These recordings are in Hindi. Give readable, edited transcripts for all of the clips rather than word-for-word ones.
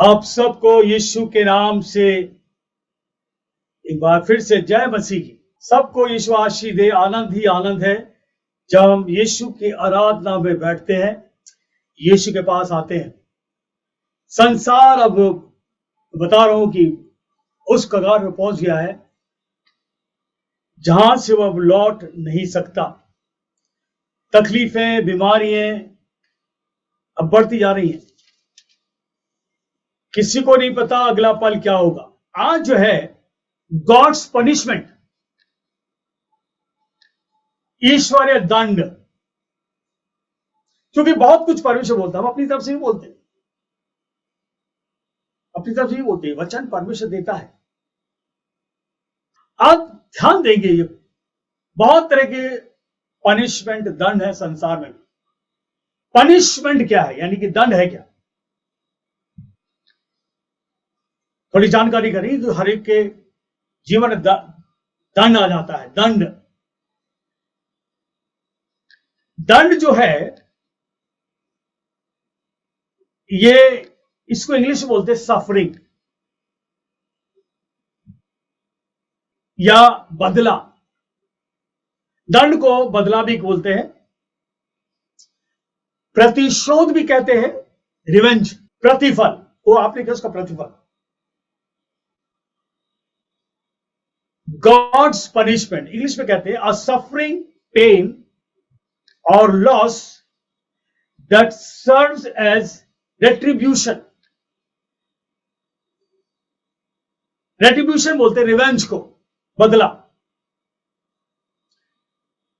आप सबको यीशु के नाम से एक बार फिर से जय मसीह की। सबको यीशु आशीष दे। आनंद ही आनंद है जब हम यीशु की आराधना में बैठते हैं, यीशु के पास आते हैं। संसार अब बता रहा हूं कि उस कगार पर पहुंच गया है जहां से वह अब लौट नहीं सकता। तकलीफें, बीमारियां अब बढ़ती जा रही हैं। किसी को नहीं पता अगला पल क्या होगा। आज जो है गॉड्स पनिशमेंट, ईश्वरीय दंड, क्योंकि बहुत कुछ परमेश्वर बोलता है, हम अपनी तरफ से भी बोलते हैं, अपनी तरफ से भी बोलते हैं। वचन परमेश्वर देता है। आप ध्यान देंगे, ये बहुत तरह के पनिशमेंट, दंड है संसार में। पनिशमेंट क्या है, यानी कि दंड है क्या, थोड़ी जानकारी करें तो हर एक के जीवन में दंड आ जाता है। दंड जो है ये, इसको इंग्लिश में बोलते हैं सफरिंग या बदला। दंड को बदला भी बोलते हैं, प्रतिशोध भी कहते हैं, रिवेंज, प्रतिफल। वो आपने क्या, उसका प्रतिफल। गॉड्स पनिशमेंट इंग्लिश में कहते हैं अ सफरिंग, पेन और loss that serves as retribution. Retribution बोलते हैं रिवेंज को, बदला।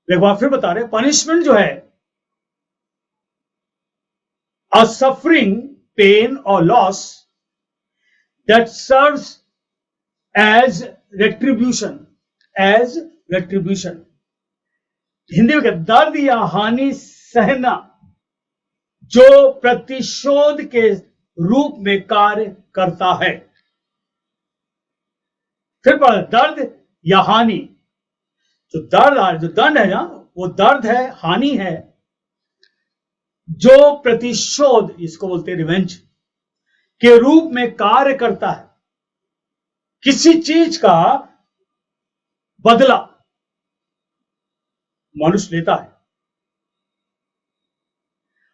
एक बार फिर बता रहे, पनिशमेंट जो है अ सफरिंग, पेन और loss that serves as retribution, as retribution. Hindi में कहते दर्द या हानि सहना जो प्रतिशोध के रूप में कार्य करता है। फिर पर दर्द या हानि, जो दंड है ना, वो दर्द है, हानि है, जो प्रतिशोध, इसको बोलते हैं रिवेंज, के रूप में कार्य करता है। किसी चीज का बदला मनुष्य लेता है।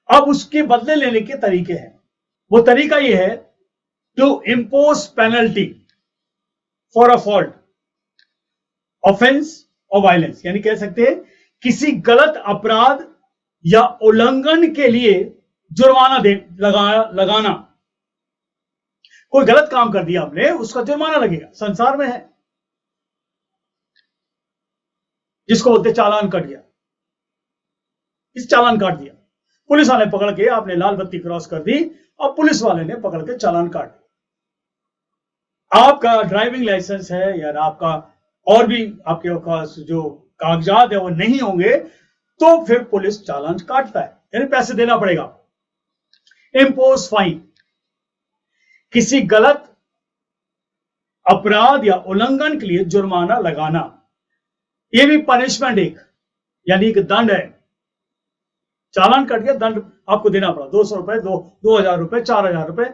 अब उसके बदले लेने के तरीके हैं। वो तरीका ये है to impose penalty for a fault, offence और वायलेंस, यानी कह सकते हैं किसी गलत अपराध या उल्लंघन के लिए जुर्माना लगाना। कोई गलत काम कर दिया आपने, उसका जुर्माना लगेगा, संसार में है, जिसको बोलते चालान कट गया। इस चालान काट दिया, पुलिस वाले पकड़ के, आपने लाल बत्ती क्रॉस कर दी और पुलिस वाले ने पकड़ के चालान काट दिया। आपका ड्राइविंग लाइसेंस है या आपका और भी आपके पास जो कागजात है वो नहीं होंगे, तो फिर पुलिस चालान काटता है, यानी पैसे देना पड़ेगा। इंपोज फाइन, किसी गलत अपराध या उल्लंघन के लिए जुर्माना लगाना, यह भी पनिशमेंट एक, यानी एक दंड है। चालान कट गया, दंड आपको देना पड़ा, 200 रुपए, 2000 रुपए, 4000 रुपए।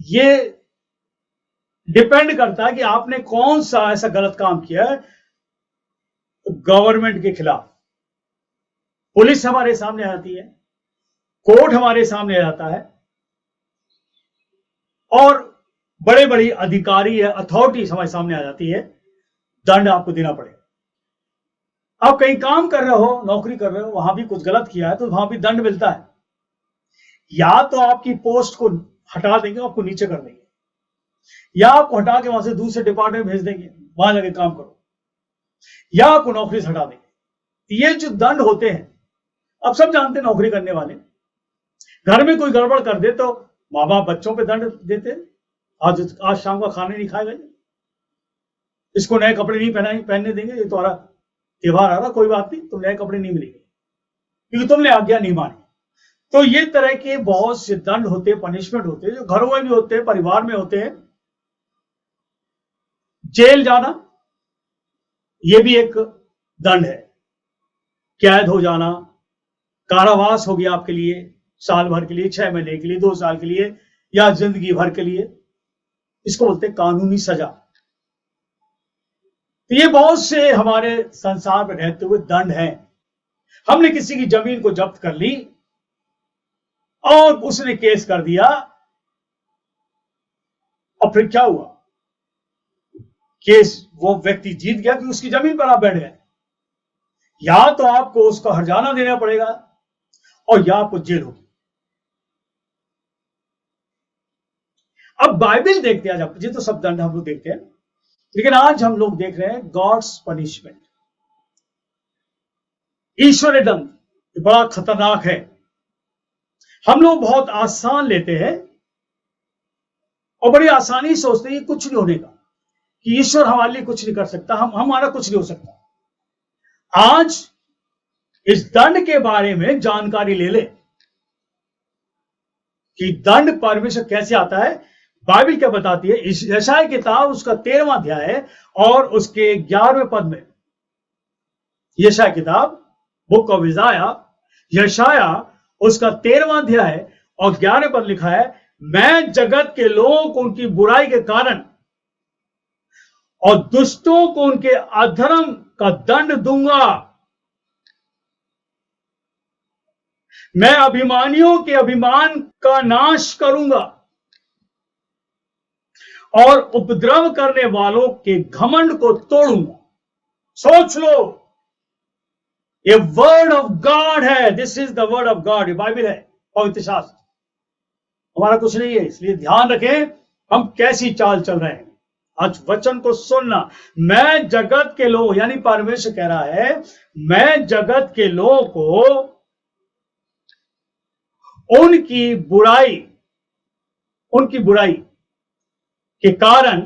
ये डिपेंड करता है कि आपने कौन सा ऐसा गलत काम किया है गवर्नमेंट के खिलाफ। पुलिस हमारे सामने आ जाती है, कोर्ट हमारे सामने आ जाता है, और बड़े बड़े अधिकारी या अथॉरिटीज हमारे सामने आ जाती है, दंड आपको देना पड़ेगा। आप कहीं काम कर रहे हो, नौकरी कर रहे हो, वहां भी कुछ गलत किया है तो वहां भी दंड मिलता है। या तो आपकी पोस्ट को हटा देंगे, आपको नीचे कर देंगे, या आपको हटा के वहां से दूसरे डिपार्टमेंट भेज देंगे, वहां जाके काम करो, या आपको नौकरी से हटा देंगे। ये जो दंड होते हैं, अब सब जानते हैं, नौकरी करने वाले घर में कोई गड़बड़ कर दे तो माँ बाप बच्चों पे दंड देते, आज शाम का खाना नहीं खाएगा, इसको नए कपड़े नहीं पहनने देंगे, ये तुम्हारा त्योहार आ रहा, कोई बात नहीं, तुम नए कपड़े नहीं मिलेंगे क्योंकि तुमने आज्ञा नहीं मानी। तो ये तरह के बहुत से दंड होते हैं, पनिशमेंट होते हैं, जो घरों में भी होते हैं, परिवार में होते हैं। जेल जाना, यह भी एक दंड है। कैद हो जाना, कारावास हो गया आपके लिए, साल भर के लिए, 6 महीने के लिए, 2 साल के लिए, या जिंदगी भर के लिए। इसको बोलते हैं कानूनी सजा। तो ये बहुत से हमारे संसार में रहते हुए दंड हैं। हमने किसी की जमीन को जब्त कर ली और उसने केस कर दिया, और फिर क्या हुआ? केस वो व्यक्ति जीत गया कि उसकी जमीन पर आप बैठ गए। या तो आपको उसका हर्जाना देना पड़ेगा और या आपको जेल होगी। अब बाइबल देखते हैं, आज ये तो सब दंड हम लोग देखते हैं, लेकिन आज हम लोग देख रहे हैं गॉड्स पनिशमेंट, ईश्वरीय दंड। ये बड़ा खतरनाक है। हम लोग बहुत आसान लेते हैं और बड़ी आसानी सोचते हैं कुछ नहीं होने का, कि ईश्वर हमारे लिए कुछ नहीं कर सकता, हमारा कुछ नहीं हो सकता। आज इस दंड के बारे में जानकारी ले ले कि दंड परमेश्वर कैसे आता है। बाइबल क्या बताती है? यशायाह किताब उसका 13वां अध्याय है और उसके 11वें पद में, यशायाह किताब बुक ऑफ यशायाह उसका 13वां अध्याय और 11वें पद लिखा है, मैं जगत के लोगों को उनकी बुराई के कारण और दुष्टों को उनके अधर्म का दंड दूंगा। मैं अभिमानियों के अभिमान का नाश करूंगा और उपद्रव करने वालों के घमंड को तोड़ूंगा। सोच लो, ये वर्ड ऑफ गॉड है। This is the word of God. ये बाइबल है, पवित्र शास्त्र, हमारा कुछ नहीं है। इसलिए ध्यान रखें हम कैसी चाल चल रहे हैं। आज वचन को सुनना। मैं जगत के लोग, यानी परमेश्वर कह रहा है, मैं जगत के लोगों को उनकी बुराई के कारण,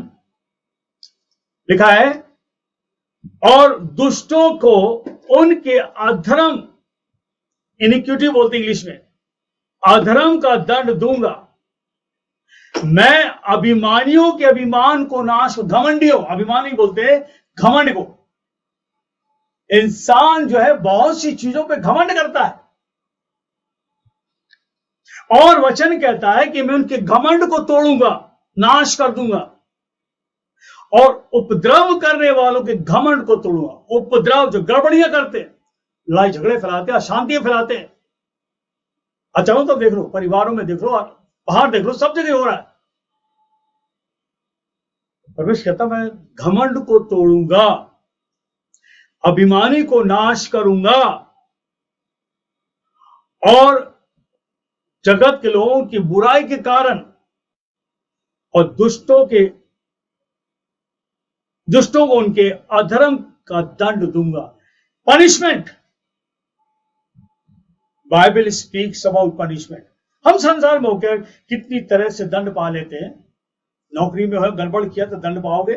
लिखा है, और दुष्टों को उनके अधर्म, इनिक्विटी बोलते इंग्लिश में, अधर्म का दंड दूंगा। मैं अभिमानियों के अभिमान को नाश, घमंडियों, अभिमान नहीं बोलते, घमंड को। इंसान जो है बहुत सी चीजों पे घमंड करता है, और वचन कहता है कि मैं उनके घमंड को तोड़ूंगा, नाश कर दूंगा, और उपद्रव करने वालों के घमंड को तोड़ूंगा। उपद्रव, जो गड़बड़ियां करते हैं, लड़ाई झगड़े फैलाते हैं, अशांति फैलाते हैं। अचानक तो देख लो, परिवारों में देख लो, बाहर देख लो, सब जगह हो रहा है। परमेश्वर कहता मैं घमंड को तोड़ूंगा, अभिमानी को नाश करूंगा, और जगत के लोगों की बुराई के कारण और दुष्टों को उनके अधर्म का दंड दूंगा। Punishment, Bible speaks about punishment. हम संसार में होकर कितनी तरह से दंड पा लेते हैं। नौकरी में हो, गड़बड़ किया तो दंड पाओगे,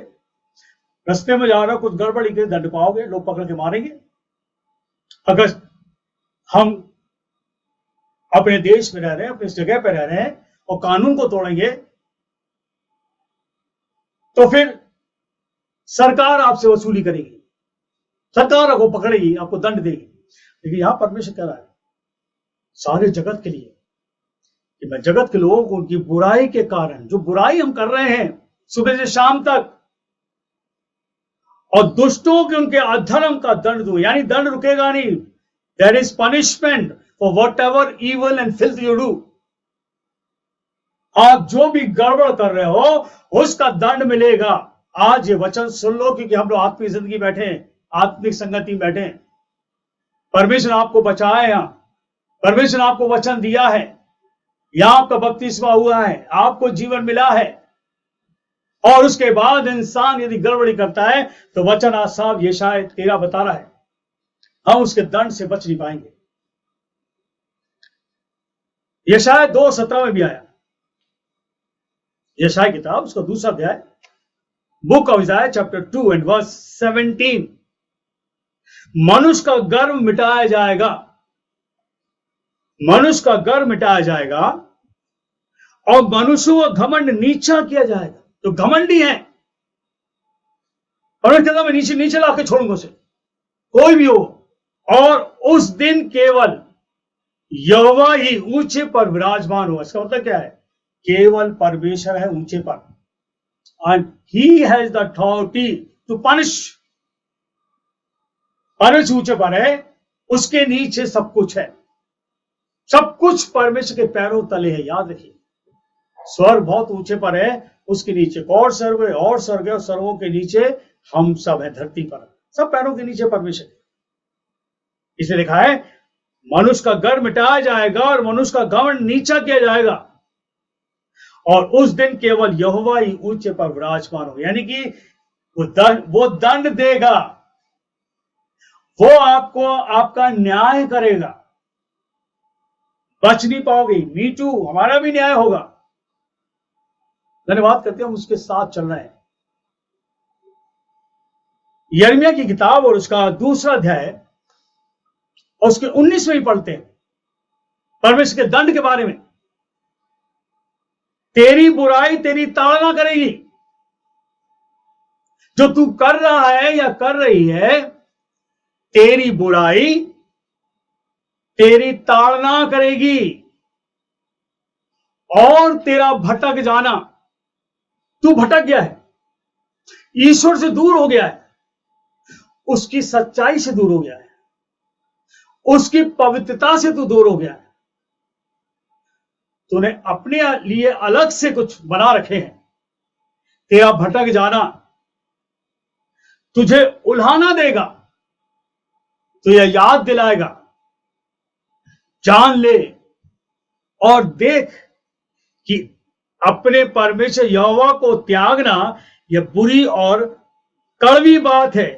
रास्ते में जा रहा हो कुछ गड़बड़ी के दंड पाओगे, लोग पकड़ के मारेंगे। अगर हम अपने देश में रह रहे हैं, अपनी जगह पर रह रहे हैं और कानून को तोड़ेंगे, तो फिर सरकार आपसे वसूली करेगी, सरकार आपको पकड़ेगी, आपको दंड देगी। लेकिन यहां परमेश्वर कह रहा है सारे जगत के लिए कि मैं जगत के लोगों को उनकी बुराई के कारण, जो बुराई हम कर रहे हैं सुबह से शाम तक, और दुष्टों के उनके अधर्म का दंड दूं। यानी दंड रुकेगा नहीं। There is punishment for whatever evil and filth you do. आप जो भी गड़बड़ कर रहे हो उसका दंड मिलेगा। आज ये वचन सुन लो, क्योंकि हम लोग आत्मिक जिंदगी बैठे हैं, आत्मिक संगति में बैठे हैं। परमेश्वर आपको बचाया है, यहां परमेश्वर ने आपको वचन दिया है, यहां आपका बपतिस्मा हुआ है, आपको जीवन मिला है, और उसके बाद इंसान यदि गड़बड़ी करता है तो वचन आज साहब यशायाह 13 बता रहा है, हम उसके दंड से बच नहीं पाएंगे। यशायाह 2:17 में भी आया, यशायाह किताब उसका दूसरा अध्याय, बुक ऑफ यशायाह चैप्टर 2 एंड वर्स 17। मनुष्य का गर्व मिटाया जाएगा, मनुष्य का गर्व मिटाया जाएगा, और मनुष्यों का घमंड नीचा किया जाएगा। तो घमंडी है, और कहता मैं नीचे नीचे लाके छोड़ूंगा उसे, कोई भी हो। और उस दिन केवल यहोवा ही ऊंचे पर विराजमान हुआ। इसका मतलब क्या है केवल परमेश्वर है ऊंचे पर, and he has the authority to punish. परमेश्वर ऊंचे पर है, उसके नीचे सब कुछ है, सब कुछ परमेश्वर के पैरों तले है। याद रखिए, स्वर्ग बहुत ऊंचे पर है, उसके नीचे और स्वर्ग है, और स्वर्ग है, और स्वर्गों के नीचे हम सब है, धरती पर सब पैरों के नीचे परमेश्वर। इसलिए लिखा है मनुष्य का गर्व मिटाया जाएगा और मनुष्य का घमंड नीचा किया जाएगा, और उस दिन केवल यहोवा ही ऊंचे पर विराजमान हो। यानी कि वो दंड देगा, वो आपको आपका न्याय करेगा, बच नहीं पाओगे। मी टू, हमारा भी न्याय होगा। धन्यवाद करते हैं, हम उसके साथ चल रहे हैं। यिर्मयाह की किताब और उसका दूसरा अध्याय और उसके 19 में ही पढ़ते हैं परमेश्वर के दंड के बारे में। तेरी बुराई तेरी ताड़ना करेगी, जो तू कर रहा है या कर रही है, तेरी बुराई तेरी ताड़ना करेगी, और तेरा भटक जाना, तू भटक गया है, ईश्वर से दूर हो गया है, उसकी सच्चाई से दूर हो गया है, उसकी पवित्रता से तू दूर हो गया है, तूने अपने लिए अलग से कुछ बना रखे हैं। तेरा भटक जाना तुझे उल्हाना देगा, तुझे याद दिलाएगा। जान ले और देख कि अपने परमेश्वर यहोवा को त्यागना यह बुरी और कड़वी बात है।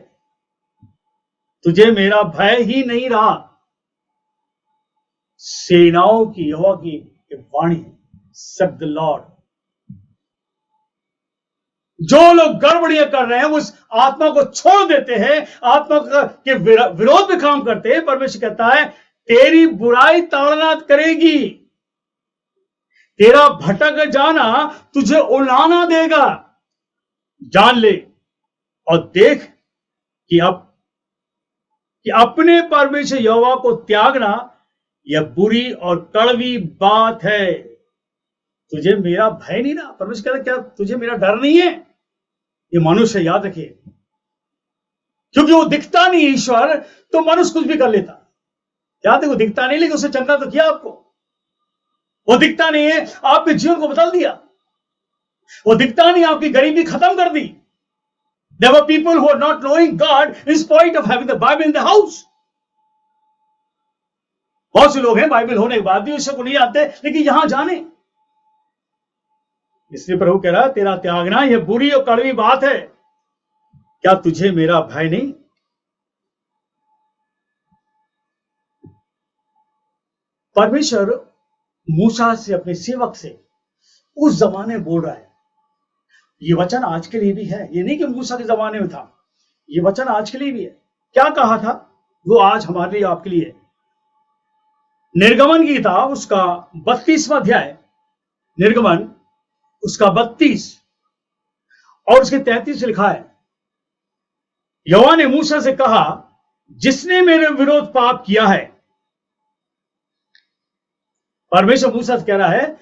तुझे मेरा भय ही नहीं रहा। सेनाओं की यहोवा की वाणी, सेड द लॉर्ड। जो लोग गड़बड़ियां कर रहे हैं वो उस आत्मा को छोड़ देते हैं, आत्मा के विरोध में काम करते हैं। परमेश्वर कहता है तेरी बुराई ताड़ना करेगी, तेरा भटक जाना तुझे उलाना देगा। जान ले और देख कि अपने परमेश्वर यहोवा को त्यागना यह बुरी और कड़वी बात है। तुझे मेरा भय नहीं ना, परमेश्वर कहता क्या तुझे मेरा डर नहीं है? ये मनुष्य, याद रखिए, क्योंकि वो दिखता नहीं ईश्वर, तो मनुष्य कुछ भी कर लेता। याद है, वो दिखता नहीं, लेकिन उसने चंगा तो किया आपको। वो दिखता नहीं है, आपके जीवन को बदल दिया। वो दिखता नहीं, आपकी गरीबी खत्म कर दी। There were people who are not knowing God in spite of having the Bible in the house. बहुत से लोग हैं बाइबल होने के बाद भी उससे को नहीं आते, लेकिन यहां जाने। इसलिए प्रभु कह रहा है तेरा त्यागना यह बुरी और कड़वी बात है। क्या तुझे मेरा भय नहीं? परमेश्वर मूसा से, अपने सेवक से उस जमाने बोल रहा है। ये वचन आज के लिए भी है, ये नहीं कि मूसा के जमाने में था, ये वचन आज के लिए भी है। क्या कहा था वो आज हमारे लिए, आपके लिए। निर्गमन की किताब उसका 32वां अध्याय, निर्गमन उसका 32 और उसके 33 लिखा है, यहोवा ने मूसा से कहा जिसने मेरे विरोध पाप किया है। परमेश्वर मूसा से कह रहा है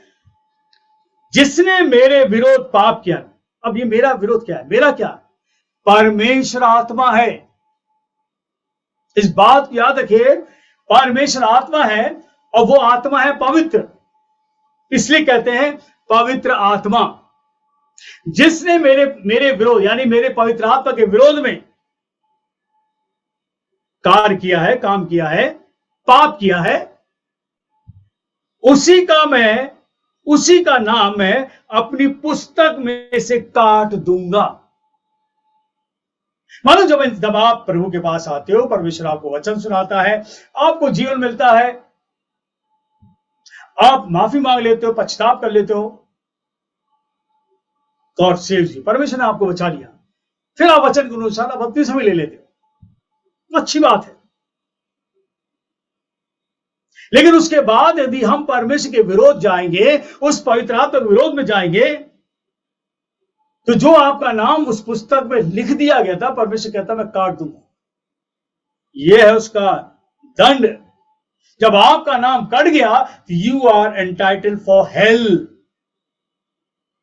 जिसने मेरे विरोध पाप किया। अब ये मेरा विरोध क्या है? मेरा क्या? परमेश्वर आत्मा है। इस बात को याद रखिए, परमेश्वर आत्मा है और वो आत्मा है पवित्र, इसलिए कहते हैं पवित्र आत्मा। जिसने मेरे विरोध यानी मेरे पवित्र आत्मा के विरोध में कार्य किया है, काम किया है, पाप किया है, उसी का नाम मैं अपनी पुस्तक में से काट दूंगा। मानो जब आप प्रभु के पास आते हो, परमेश्वर आपको वचन सुनाता है, आपको जीवन मिलता है, आप माफी मांग लेते हो, पश्चाताप कर लेते हो, गॉड सेव्स यू, परमेश्वर ने आपको बचा लिया, फिर आप वचन के अनुसार आप अपनी समय ले लेते हो, अच्छी बात है। लेकिन उसके बाद यदि हम परमेश्वर के विरोध जाएंगे, उस पवित्र आत्मा के विरोध में जाएंगे, तो जो आपका नाम उस पुस्तक में लिख दिया गया था, परमेश्वर कहता मैं काट दूंगा। यह है उसका दंड। जब आपका नाम कट गया, तो you are entitled for hell.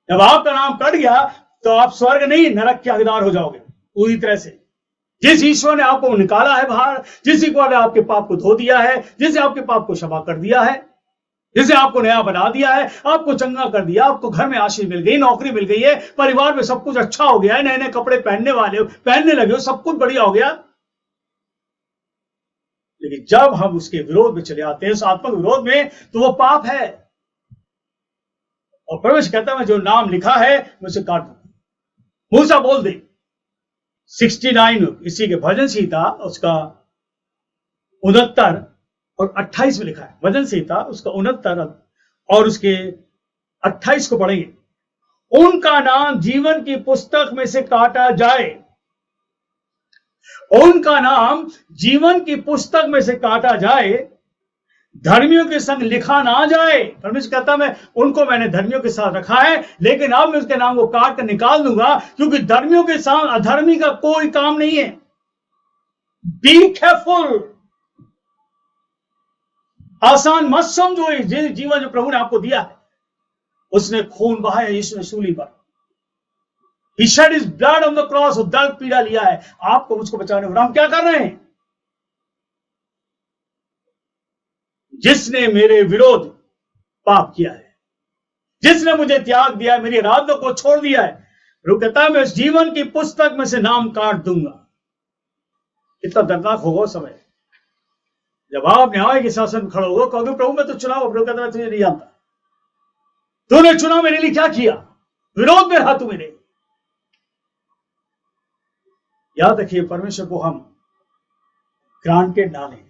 जब आपका नाम कट गया तो आप स्वर्ग नहीं नरक के हकदार हो जाओगे पूरी तरह से। जिस ईश्वर ने आपको निकाला है बाहर, जिस ईश्वर ने आपके पाप को धो दिया है, जिसे आपके पाप को क्षमा कर दिया है, जिसे आपको नया बना दिया है, आपको चंगा कर दिया, आपको घर में आशीष मिल गई, नौकरी मिल गई है, परिवार में सब कुछ अच्छा हो गया है, नए नए कपड़े पहनने लगे हो, सब कुछ बढ़िया हो गया। लेकिन जब हम उसके विरोध में चले आते हैं, उस आत्मक विरोध में, तो वो पाप है। और परमेश्वर कहता है मैं जो नाम लिखा है मैं उसे काट दूं। मूसा बोल दे 69 इसी के भजन संहिता उसका 69 और 28 में लिखा है। भजन संहिता उसका 69 और उसके 28 को पढ़ेंगे। उनका नाम जीवन की पुस्तक में से काटा जाए, उनका नाम जीवन की पुस्तक में से काटा जाए, धर्मियों के संग लिखा ना जाए। परमेश्वर कहता मैंने धर्मियों के साथ रखा है, लेकिन अब मैं उसके नाम को काट कर निकाल दूंगा, क्योंकि धर्मियों के साथ अधर्मी का कोई काम नहीं है। बी केयरफुल, आसान मत समझो ये जीवन जो प्रभु ने आपको दिया है। उसने खून बहाया यीशु ने सूली पर, He shed his blood on the cross, दर्द पीड़ा लिया है आपको मुझको बचाने को। हम क्या कर रहे हैं? जिसने मेरे विरोध पाप किया है, जिसने मुझे त्याग दिया है, मेरी आराधना को छोड़ दिया है, प्रभु कहता है मैं इस जीवन की पुस्तक में से नाम काट दूंगा। कितना दर्दनाक होगा समय जब आप न्याय के शासन में खड़े होगा, कहोगे प्रभु मैं तो चुना हूं। प्रभु कहता है तुझे नहीं जानता, तूने चुना मेरे लिए क्या किया, विरोध में रहा तू मेरे। याद रखिए परमेश्वर को हम ग्रांटेड ना लें।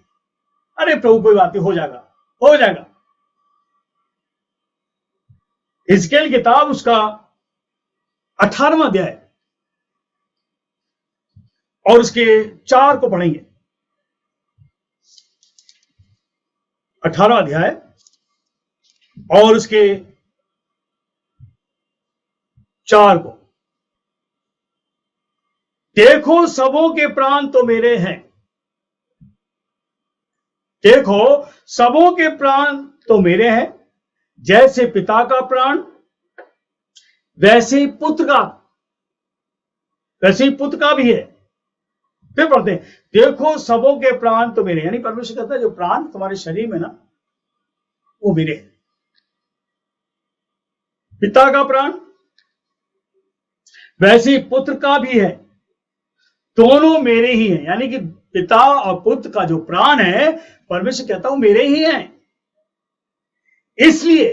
अरे प्रभु कोई बात नहीं, हो जाएगा हो जाएगा। हिजकेल किताब उसका 18वां अध्याय और उसके 4 को पढ़ेंगे। 18वां अध्याय और उसके 4 को। देखो सबों के प्राण तो मेरे हैं, देखो सबों के प्राण तो मेरे हैं, जैसे पिता का प्राण वैसे ही पुत्र का भी है। फिर पढ़ते हैं देखो सबों के प्राण तो मेरे, यानी परमेश्वर कहता है जो प्राण तुम्हारे शरीर में ना वो मेरे हैं। पिता का प्राण वैसे ही पुत्र का भी है, दोनों मेरे ही हैं। यानी कि पिता और पुत्र का जो प्राण है परमेश्वर कहता हूं मेरे ही हैं। इसलिए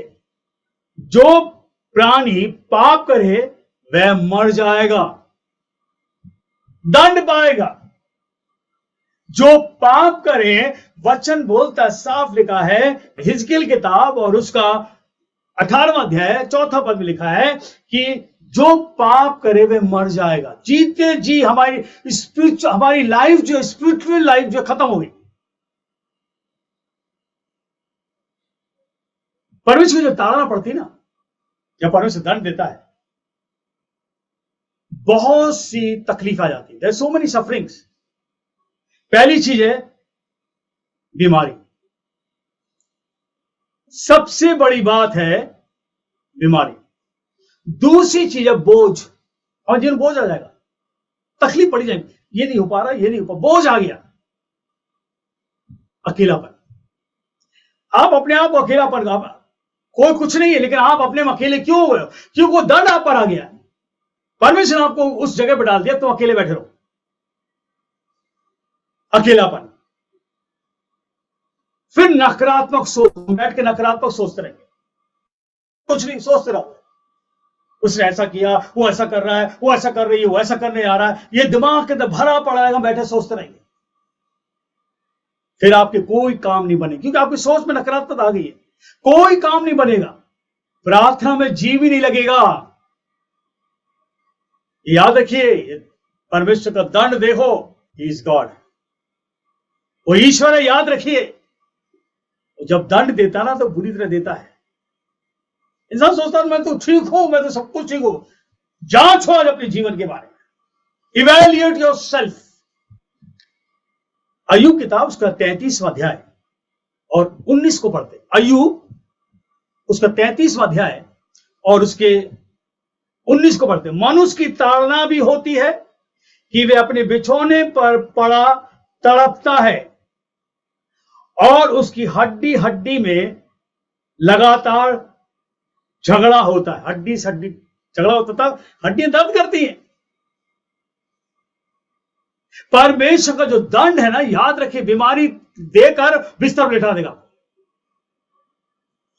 जो प्राणी पाप करे वह मर जाएगा, दंड पाएगा। जो पाप करे, वचन बोलता साफ लिखा है हिजकेल किताब और उसका 18वां अध्याय 4 पद में लिखा है कि जो पाप करे वह मर जाएगा। जीते जी हमारी लाइफ जो स्पिरिचुअल लाइफ जो खत्म हो गई। परमेश्वर जो ताड़ना पड़ती ना, जब परमेश्वर दंड देता है, बहुत सी तकलीफ आ जाती है। There so many sufferings. पहली चीज है बीमारी, सबसे बड़ी बात है बीमारी। दूसरी चीज है बोझ, और जीवन बोझ आ जाएगा, तकलीफ पड़ी जाएगी, ये नहीं हो पा रहा, ये नहीं हो पा, बोझ आ गया। अकेलापन, आप अपने आप को अकेलापन, कोई कुछ नहीं है लेकिन आप अपने में अकेले क्यों हुए हो? क्योंकि वो दंड आप पर आ गया। परमेश्वर ने आपको उस जगह पर डाल दिया, तुम अकेले बैठे रहो। अकेलापन, फिर नकारात्मक सोच, बैठ के नकारात्मक सोचते रहेंगे, कुछ नहीं सोचते रहो, उसने ऐसा किया, वो ऐसा कर रहा है, वो ऐसा कर रही है, वो ऐसा करने आ रहा है, ये दिमाग के अंदर भरा पड़ा रहेगा, बैठे सोचते रहेंगे। फिर आपके कोई काम नहीं बने, क्योंकि आपकी सोच में नकारात्मकता आ गई है। कोई काम नहीं बनेगा, प्रार्थना में जी भी नहीं लगेगा। याद रखिए परमेश्वर का दंड देखो, ही इज गॉड, वो ईश्वर है, याद रखिए। जब दंड देता ना तो बुरी तरह देता है। इंसान सोचता मैं तो ठीक हूं, मैं तो सब कुछ ठीक हूं। जांचो आज अपने जीवन के बारे में, इवैल्यूएट योरसेल्फ। अय्यूब किताब उसका 33वां अध्याय और 19 को पढ़ते। अय्यूब उसका 33वां अध्याय और उसके 19 को पढ़ते हैं। मनुष्य की ताड़ना भी होती है कि वे अपने बिछौने पर पड़ा तड़पता है और उसकी हड्डी हड्डी में लगातार झगड़ा होता है। हड्डी से हड्डी झगड़ा होता था, हड्डियां दर्द करती हैं। परमेश्वर का जो दंड है ना, याद रखिए, बीमारी देकर बिस्तर पर लेटा देगा।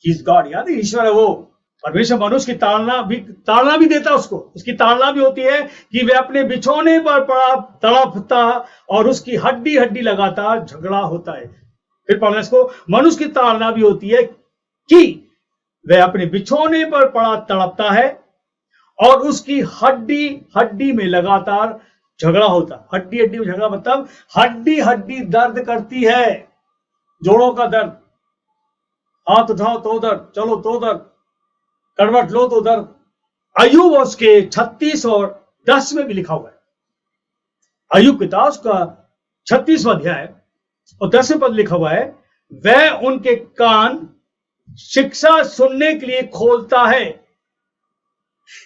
He is God, याद है, ईश्वर है वो। परमेश्वर मनुष्य की ताड़ना भी देता, उसकी ताड़ना भी होती है कि वे अपने बिछौने पर पड़ा तड़पता और उसकी हड्डी हड्डी लगातार झगड़ा होता है। फिर पढ़ना इसको, मनुष्य की ताड़ना भी होती है कि वह अपने बिछौने पर पड़ा तड़पता है और उसकी हड्डी हड्डी में लगातार झगड़ा होता। हड्डी हड्डी में झगड़ा मतलब हड्डी हड्डी दर्द करती है, जोड़ों का दर्द, हाथ उठाओ तो दर्द, चलो तो दर्द, करवट लो तो दर्द। अय्यूब उसके 36 और 10 में भी लिखा हुआ है। अय्यूब किताब उसका 36वां अध्याय और 10वें पद लिखा हुआ है, वह उनके कान शिक्षा सुनने के लिए खोलता है।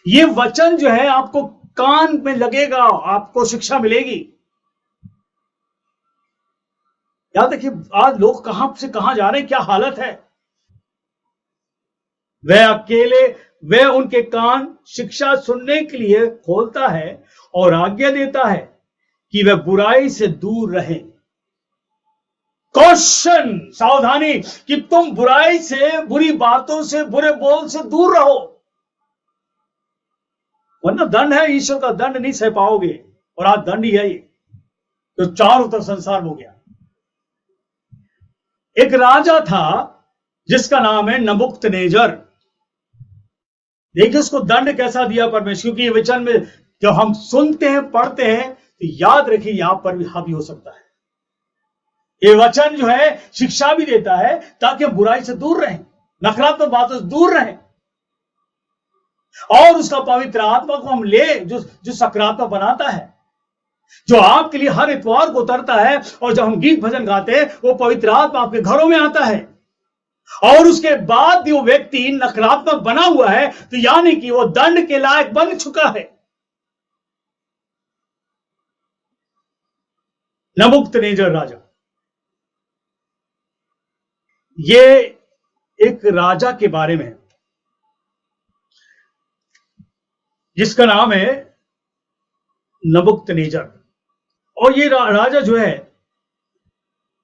ये वचन जो है आपको कान में लगेगा, आपको शिक्षा मिलेगी। याद देखिए, आज लोग कहां से कहां जा रहे हैं, क्या हालत है। वह उनके कान शिक्षा सुनने के लिए खोलता है और आज्ञा देता है कि वह बुराई से दूर रहे। कौशन, सावधानी कि तुम बुराई से, बुरी बातों से, बुरे बोल से दूर रहो, वरना दंड है, ईश्वर का दंड नहीं सह पाओगे। और आज दंड ही है ये तो चारों तरफ संसार हो गया। एक राजा था जिसका नाम है नबुकदनेस्सर। देखिए उसको दंड कैसा दिया परमेश्वर, क्योंकि ये वचन में जब हम सुनते हैं, पढ़ते हैं, तो याद रखिए यहां पर भी हावी हो सकता है। ये वचन जो है शिक्षा भी देता है ताकि हम बुराई से दूर रहें, नकारात्मक बातों से दूर रहें और उसका पवित्र आत्मा को हम ले, जो सकारात्मक बनाता है, जो आपके लिए हर इतवार को उतरता है। और जब हम गीत भजन गाते हैं, वो पवित्र आत्मा आपके घरों में आता है और उसके बाद भी वो व्यक्ति नकारात्मक बना हुआ है, तो यानी कि वो दंड के लायक बन चुका है। नबुकदनेस्सर राजा, ये एक राजा के बारे में जिसका नाम है नबुकदनेस्सर। और ये राजा जो है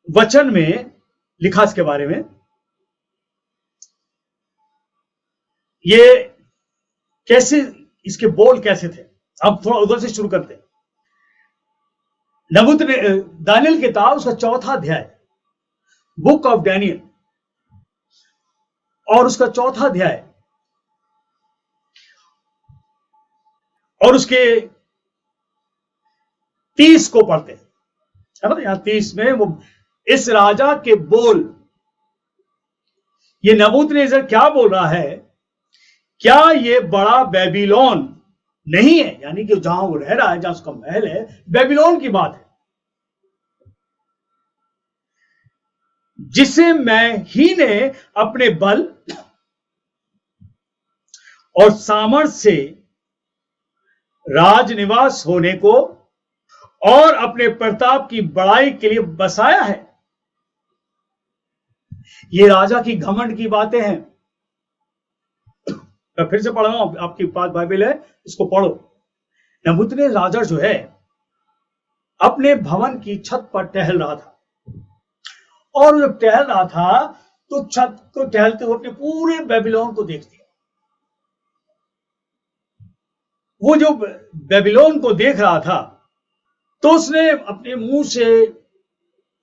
वचन में लिखा इसके बारे में, ये कैसे, इसके बोल कैसे थे। अब थोड़ा उधर से शुरू करते हैं। दानियल किताब उसका 4था अध्याय, बुक ऑफ डैनियल, और उसका 4था अध्याय और उसके 30 को पढ़ते हैं, है ना। यहां 30 में वो इस राजा के बोल, ये नबूकदनेस्सर क्या बोल रहा है, क्या ये बड़ा बेबीलोन नहीं है, यानी कि जहां वो रह रहा है, जहां उसका महल है, बेबीलोन की बात है, जिसे मैं ही ने अपने बल और सामर्थ्य से राजनिवास होने को और अपने प्रताप की बड़ाई के लिए बसाया है। ये राजा की घमंड की बातें हैं। मैं फिर से पढ़ रहा हूं, आपके पास बाइबल है, इसको पढ़ो। नबूकदनेस्सर राजा जो है अपने भवन की छत पर टहल रहा था, और जब टहल रहा था तो छत को टहलते हुए अपने पूरे बेबीलोन को देख दिया। वो जो बेबीलोन को देख रहा था तो उसने अपने मुंह से,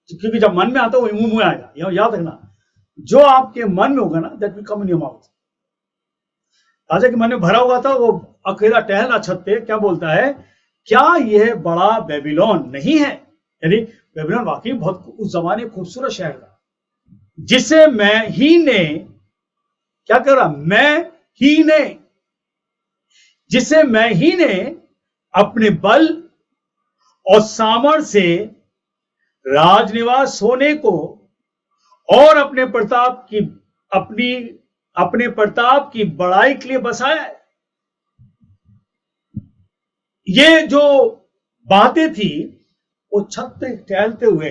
क्योंकि जब मन में आता है वो मुंह में आएगा, याद रखना, जो आपके मन में होगा ना, that will come in your mouth. राजा के मन में भरा हुआ था, वो अकेला टहला छत पे, क्या बोलता है, क्या यह बड़ा बेबीलोन नहीं है। यानी बेबीलोन वाकई बहुत उस जमाने खूबसूरत शहर था, जिसे मैं ही ने, क्या कर रहा, मैं ही ने, जिसे मैं ही ने अपने बल और सामर्थ्य से राजनिवास होने को और अपने प्रताप की बड़ाई के लिए बसाया है। ये जो बातें थी वो छत पे टहलते हुए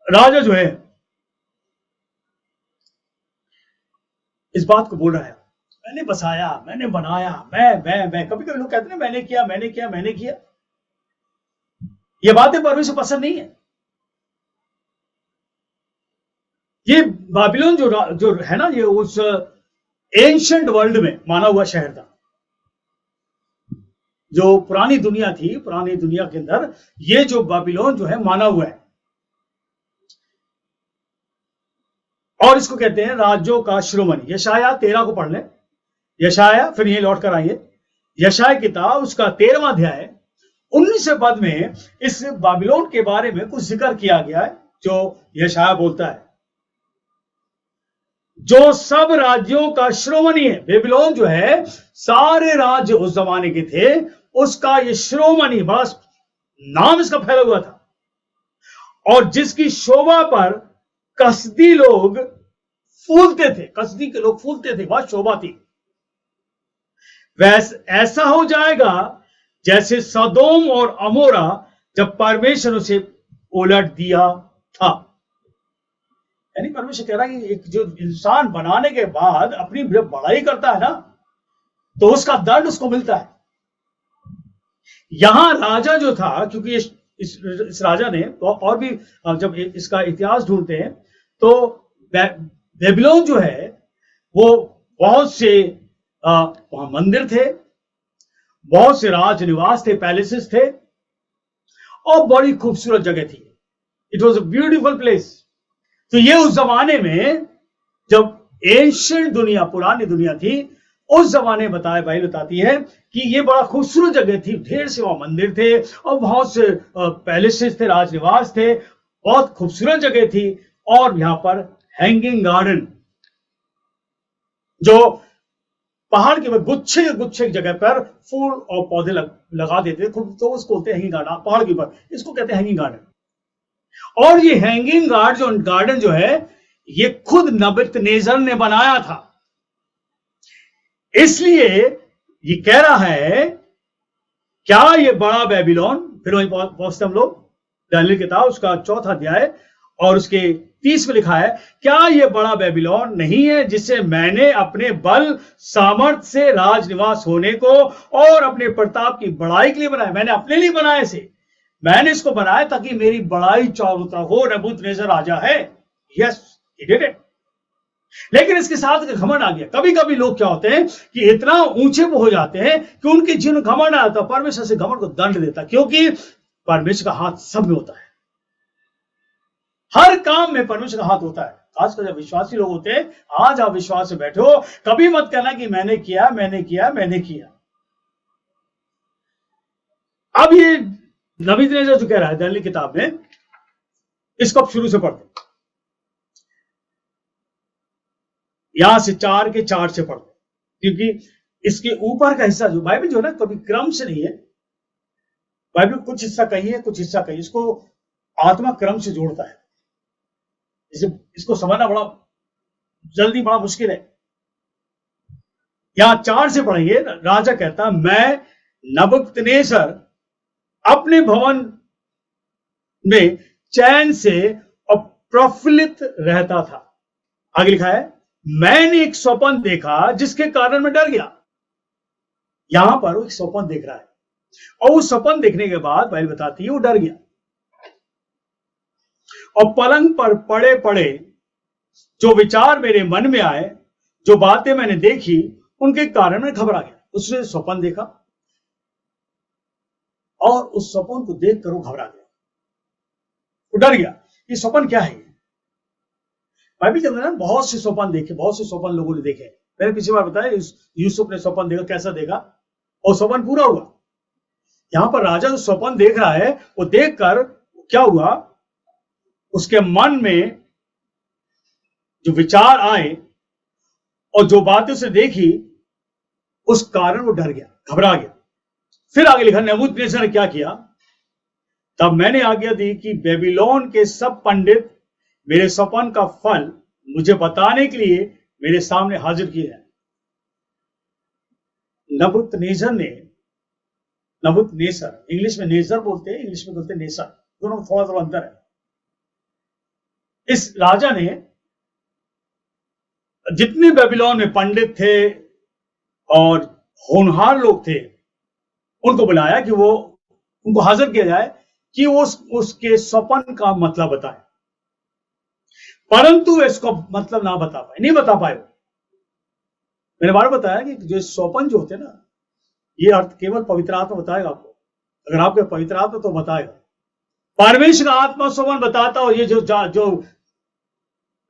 राजा जो है इस बात को बोल रहा है, मैंने बसाया, मैंने बनाया, मैं कभी कभी लोग कहते हैं मैंने किया, मैंने किया, मैंने किया। ये बातें परमेश्वर को पसंद नहीं है। ये बाबिलोन जो है ना, ये उस एंशंट वर्ल्ड में माना हुआ शहर था। जो पुरानी दुनिया थी, पुरानी दुनिया के अंदर ये जो बाबिलोन जो है माना हुआ है। और इसको कहते हैं राज्यों का शिरोमणि। यशाया 13 को पढ़ लें। यशाया, फिर ये लौट कर आइए यशाया किताब, उसका 13वां अध्याय 19वें पद में इस बाबिलोन के बारे में कुछ जिक्र किया गया है, जो यशाया बोलता है, जो सब राज्यों का शिरोमणि है। बेबीलोन जो है सारे राज्य उस जमाने के थे, उसका ये शिरोमणि, बस नाम इसका फैला हुआ था, और जिसकी शोभा पर कसदी लोग फूलते थे। कसदी के लोग फूलते थे, बहुत शोभा थी। वैसे ऐसा हो जाएगा जैसे सदोम और अमोरा जब परमेश्वर उसे उलट दिया था। यानी परमेश्वर कह रहा है कि एक जो इंसान बनाने के बाद अपनी बड़ाई करता है ना, तो उसका दंड उसको मिलता है। यहां राजा जो था, क्योंकि इस राजा ने और भी जब इसका इतिहास ढूंढते हैं तो बेबीलोन जो है वो बहुत से वहां मंदिर थे, बहुत से राज निवास थे, पैलेसेस थे, और बड़ी खूबसूरत जगह थी। It was a beautiful place. तो ये उस जमाने में जब एंशिएंट दुनिया, पुरानी दुनिया थी, उस जमाने बाइबल बताती है कि ये बड़ा खूबसूरत जगह थी। ढेर से वहां मंदिर थे और बहुत से पैलेसेस थे, राजनिवास थे, बहुत खूबसूरत जगह थी। और यहां पर हैंगिंग गार्डन, जो पहाड़ के गुच्छे गुच्छे जगह पर फूल और पौधे लगा देते थे, तो उसको बोलते हैं हैंगिंग गार्डन। पहाड़ के ऊपर इसको कहते हैं हैंगिंग गार्डन। और ये हैंगिंग गार्डन जो है ये खुद नबूकदनेस्सर ने बनाया था। इसलिए ये कह रहा है, क्या ये बड़ा बेबीलोन, फिर वहीं पहुंचते हम लोग, दानियेल की किताब उसका 4वां अध्याय और उसके 30 में लिखा है, क्या ये बड़ा बेबीलोन नहीं है जिसे मैंने अपने बल सामर्थ से राजनिवास होने को और अपने प्रताप की बड़ाई के लिए बनाया। मैंने अपने लिए बनाया इसे, मैंने इसको बनाया ताकि मेरी बड़ाई चारों तरफ हो। नबूकदनेस्सर राजा है, यस ही डिड इट। लेकिन इसके साथ घमंड आ गया। कभी कभी लोग क्या होते हैं कि इतना ऊंचे हो जाते हैं कि उनके जीवन में घमंड आता है, परमेश्वर से घमंड को दंड देता, क्योंकि परमेश्वर का हाथ सब में होता है। हर काम में परमेश्वर का हाथ होता है। खासकर जब विश्वासी लोग होते हैं, आज आप विश्वास से बैठो, कभी मत कहना कि मैंने किया, मैंने किया, मैंने किया। अब ये नबूकदनेस्सर जो कह रहा है दानियेल किताब में, इसको अब शुरू से पढ़ते, यहां से 4 से पढ़ते, क्योंकि इसके ऊपर का हिस्सा जो बाइबल जो है ना, कभी क्रम से नहीं है। बाइबल कुछ हिस्सा कही है, कुछ हिस्सा कही, इसको आत्मा क्रम से जोड़ता है। इसको समझना बड़ा जल्दी बड़ा मुश्किल है। यहां 4 से पढ़ेंगे। राजा कहता, मैं नबूकदनेस्सर अपने भवन में चैन से और प्रफुल्लित रहता था। आगे लिखा है, मैंने एक स्वप्न देखा जिसके कारण मैं डर गया। यहां पर वो एक स्वप्न देख रहा है, और उस स्वप्न देखने के बाद बाइबल बताती है वो डर गया, और पलंग पर पड़े पड़े जो विचार मेरे मन में आए, जो बातें मैंने देखी, उनके कारण मैं घबरा गया। उसने स्वप्न देखा और उस स्वप्न को देखकर वो घबरा गया, वो डर गया। ये स्वप्न क्या है? बाइबल के अंदर बहुत से स्वप्न देखे, बहुत से स्वप्न लोगों ने देखे। मैंने पिछली बार बताया यूसुफ ने स्वप्न देखा, कैसा देखा, और स्वप्न पूरा हुआ। यहां पर राजा जो स्वप्न देख रहा है, वो देखकर क्या हुआ, उसके मन में जो विचार आए और जो बातें उसने देखी, उस कारण वो डर गया, घबरा गया। फिर आगे लिखा, नबूकदनेस्सर ने क्या किया, तब मैंने आज्ञा दी कि बेबीलोन के सब पंडित मेरे स्वप्न का फल मुझे बताने के लिए मेरे सामने हाजिर किए हैं। नबूकदनेस्सर ने, नबूकदनेस्सर, इंग्लिश में नेजर बोलते हैं, इंग्लिश में बोलते हैं नेसर, दोनों में थोड़ा थोड़ा अंतर है। इस राजा ने जितने बेबीलोन में पंडित थे और होनहार लोग थे, उनको बुलाया कि वो, उनको हाजिर किया जाए कि वो उसके स्वप्न का मतलब बताए, परंतु वे इसको मतलब ना बता पाए, नहीं बता पाए। मैंने बार बताया कि जो स्वप्न जो होते हैं ना, ये अर्थ केवल पवित्र आत्मा बताएगा आपको। अगर आपके पवित्र आत्मा तो बताएगा, परमेश्वर का आत्मा स्वप्न बताता। और ये जो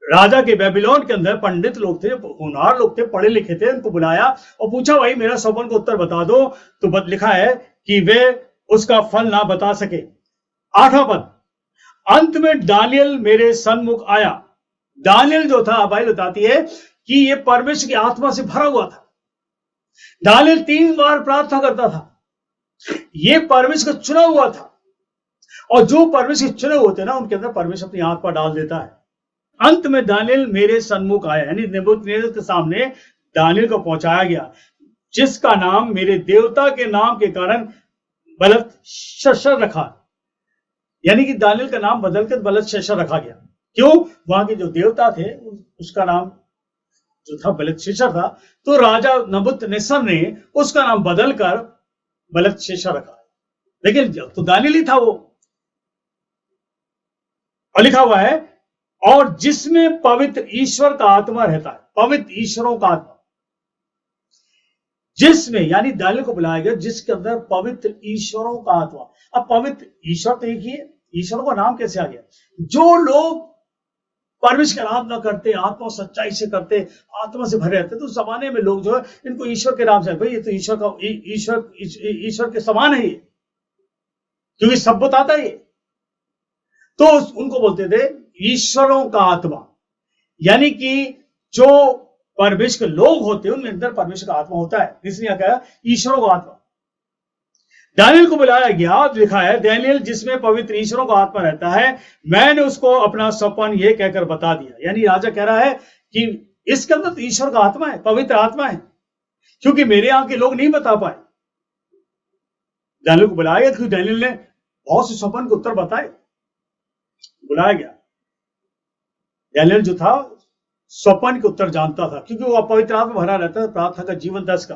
राजा के बेबीलोन के अंदर पंडित लोग थे, होनहार लोग थे, पढ़े लिखे थे, उनको बुलाया और पूछा, भाई मेरा स्वप्न को उत्तर बता दो। तो लिखा है कि वे उसका फल ना बता सके। 8वां पद, अंत में दानियल मेरे सन्मुख आया। दानियल जो था, बाइबल बताती है कि ये परमेश्वर की आत्मा से भरा हुआ था। दानियल 3 बार प्रार्थना करता था। ये परमेश्वर का चुना हुआ था, और जो परमेश्वर के चुने होते हैं ना, उनके अंदर परमेश्वर अपनी आत्मा डाल देता है। अंत में दानियल मेरे सन्मुख आया, यानी नबूकदनेस्सर के सामने दानियल को पहुंचाया गया, जिसका नाम मेरे देवता के नाम के कारण बेलतशस्सर रखा। यानी कि दानियल का नाम बदलकर बेलतशस्सर रखा गया। क्यों? वहां के जो देवता थे उसका नाम जो था बेलतशस्सर था, तो राजा नबूकदनेस्सर ने उसका नाम बदलकर बेलतशस्सर रखा। लेकिन तो दानियल ही था वो। और लिखा हुआ है, और जिसमें पवित्र ईश्वर का आत्मा रहता है, पवित्र ईश्वरों का आत्मा, जिसमें, यानी दानियल को बुलाया गया जिसके अंदर पवित्र ईश्वरों का आत्मा। अब पवित्र ईश्वर तो एक ही है, ईश्वरों का नाम कैसे आ गया? जो लोग परमेश्वर का आराधना करते, आत्मा सच्चाई से करते, आत्मा से भरे रहते, तो उस जमाने में लोग जो है इनको ईश्वर के नाम से, भाई ये तो ईश्वर का, ईश्वर के समान है ये, क्योंकि सब बताता है ये। तो उनको बोलते थे ईश्वरों का आत्मा। यानी कि जो परमेश्वर के लोग होते हैं उनके अंदर परमेश्वर का आत्मा होता है, इसलिए कहा ईश्वरों का आत्मा। दानियल को बुलाया गया, लिखा है, दानियल जिसमें पवित्र ईश्वरों का आत्मा रहता है, मैंने उसको अपना स्वप्न ये कहकर बता दिया। यानी राजा कह रहा है कि इसके अंदर तो ईश्वर का आत्मा है, पवित्र आत्मा है, क्योंकि मेरे यहां के लोग नहीं बता पाए। दानियल को बुलाया गया क्योंकि दानियल ने बहुत से स्वप्न के उत्तर बताए, बुलाया गया। दानियल जो था स्वप्न के उत्तर जानता था, क्योंकि वो पवित्र आत्मा भरा रहता है, प्रार्थना का जीवन था इसका।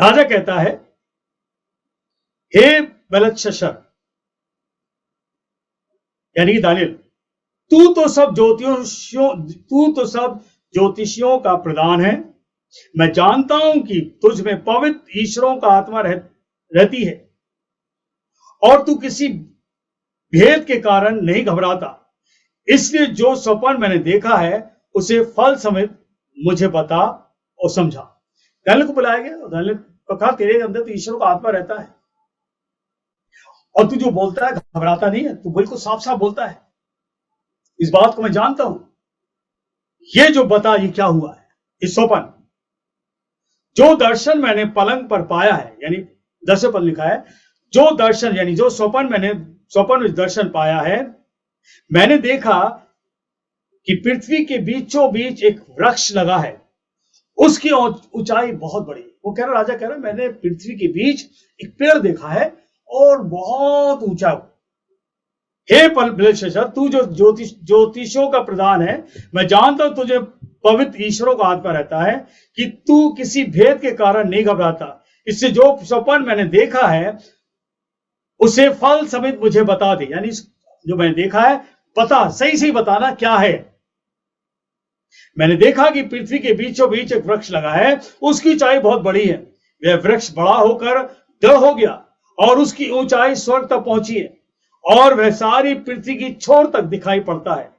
राजा कहता है, हे बेलतशस्सर, यानी कि दानियल, तू तो सब ज्योतिषियों का प्रधान है। मैं जानता हूं कि तुझ में पवित्र ईश्वरों का आत्मा रहती है, और तू किसी भेद के कारण नहीं घबराता। इसलिए जो स्वप्न मैंने देखा है उसे फल समेत मुझे बता और समझा। दानियल को बुलाया गया, दानियल को कहा, तेरे अंदर तो ईश्वर का आत्मा रहता है, और तू जो बोलता है घबराता नहीं है, तू बिल्कुल साफ साफ बोलता है। इस बात को मैं जानता हूं। ये जो बता, ये क्या हुआ है? इस स्वप्न, जो दर्शन मैंने पलंग पर पाया है, यानी 10वें पद लिखा है, जो दर्शन, यानी जो स्वप्न में दर्शन पाया है, मैंने देखा कि पृथ्वी के बीचों बीच एक वृक्ष लगा है, उसकी ऊंचाई बहुत बड़ी। वो कह रहा, राजा कह रहा, मैंने पृथ्वी के बीच एक पेड़ देखा है और बहुत ऊंचा। हे बेलतशस्सर, तू जो ज्योतिषों का प्रधान है, मैं जानता हूं तुझे पवित्र ईश्वरों का आत्मा रहता है कि तू किसी भेद के कारण नहीं घबराता। इससे जो स्वप्न मैंने देखा है उसे फल समेत मुझे बता दे। यानी जो मैंने देखा है पता, सही सही बताना क्या है। मैंने देखा कि पृथ्वी के बीचों बीच एक वृक्ष लगा है, उसकी ऊंचाई बहुत बड़ी है। वह वृक्ष बड़ा होकर दृढ़ हो गया और उसकी ऊंचाई स्वर्ग तक पहुंची है, और वह सारी पृथ्वी की छोर तक दिखाई पड़ता है।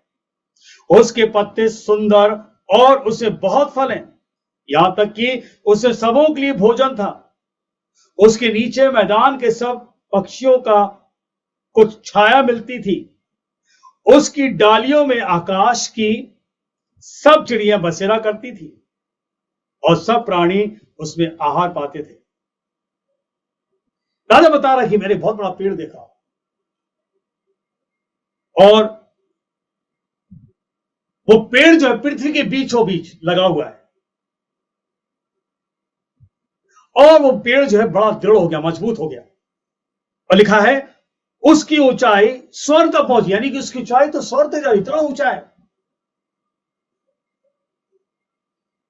उसके पत्ते सुंदर और उसे बहुत फल हैं, यहां तक कि उसे सबों के लिए भोजन था। उसके नीचे मैदान के सब पक्षियों का कुछ छाया मिलती थी। उसकी डालियों में आकाश की सब चिड़ियां बसेरा करती थी, और सब प्राणी उसमें आहार पाते थे। राजा बता रहा कि मैंने बहुत बड़ा पेड़ देखा, और वो पेड़ जो है पृथ्वी के बीचों बीच लगा हुआ है। और वो पेड़ जो है बड़ा दृढ़ हो गया, मजबूत हो गया। और लिखा है उसकी ऊंचाई स्वर्ग तक पहुंची, यानी कि उसकी ऊंचाई तो स्वर्ग तक जा रही, इतना ऊंचा है।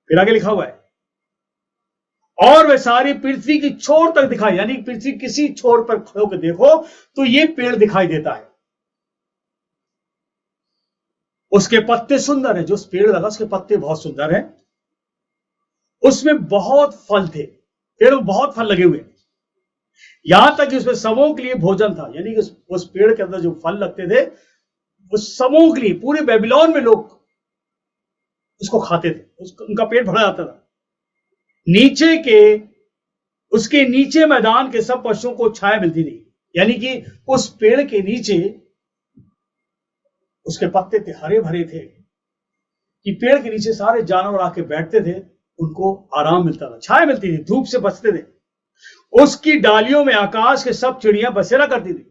फिर आगे लिखा हुआ है और वह सारी पृथ्वी की छोर तक दिखाई, यानी पृथ्वी किसी छोर पर खड़े होकर देखो तो ये पेड़ दिखाई देता है। उसके पत्ते सुंदर है, जो उस पेड़ लगा उसके पत्ते बहुत सुंदर हैं, उसमें बहुत फल थे, पेड़ में बहुत फल लगे हुए, यहां तक कि उसमें सबों के लिए भोजन था, यानी कि उस पेड़ के अंदर जो फल लगते थे वो सबों के लिए, पूरे बेबीलोन में लोग उसको खाते थे, उनका पेट भरा जाता था। नीचे के उसके नीचे मैदान के सब पशुओं को छाया मिलती थी, यानी कि उस पेड़ के नीचे उसके पत्ते थे, हरे भरे थे कि पेड़ के नीचे सारे जानवर आके बैठते थे, उनको आराम मिलता था, छाया मिलती थी, धूप से बचते थे। उसकी डालियों में आकाश के सब चिड़ियां बसेरा करती थी,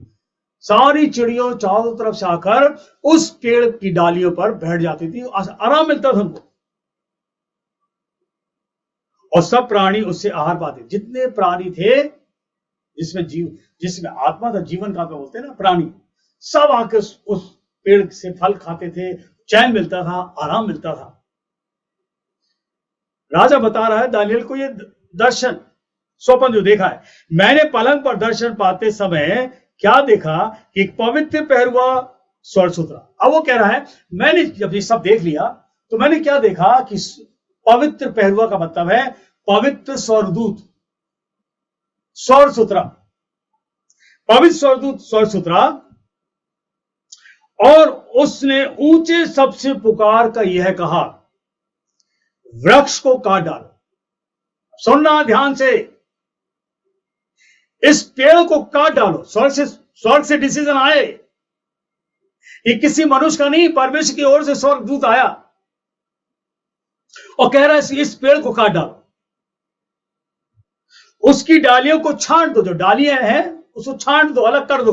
सारी चिड़ियों चारों तरफ से आकर उस पेड़ की डालियों पर बैठ जाती थी, आराम मिलता था उनको। और सब प्राणी उससे आहार पाते, जितने प्राणी थे जिसमें आत्मा था, जीवन का बोलते हैं ना प्राणी, सब आके उस पेड़ से फल खाते थे, चैन मिलता था, आराम मिलता था। राजा बता रहा है दानियल को ये दर्शन स्वप्न जो देखा है, मैंने पलंग पर दर्शन पाते समय क्या देखा कि एक पवित्र पहरुआ स्वर्ग से उतरा। अब वो कह रहा है मैंने जब ये सब देख लिया तो मैंने क्या देखा कि पवित्र पहरुआ का मतलब है पवित्र स्वर्गदूत, स्वर्ग से उतरा, पवित्र स्वर्गदूत स्वर्ग से उतरा और उसने ऊंचे सबसे पुकार कर यह कहा, वृक्ष को काट डालो। सुनना ध्यान से, इस पेड़ को काट डालो। स्वर्ग से डिसीजन आए, ये किसी मनुष्य का नहीं, परमेश्वर की ओर से स्वर्गदूत आया और कह रहा है इस पेड़ को काट डालो, उसकी डालियों को छांट दो, जो डालियां हैं उसको छांट दो, अलग कर दो,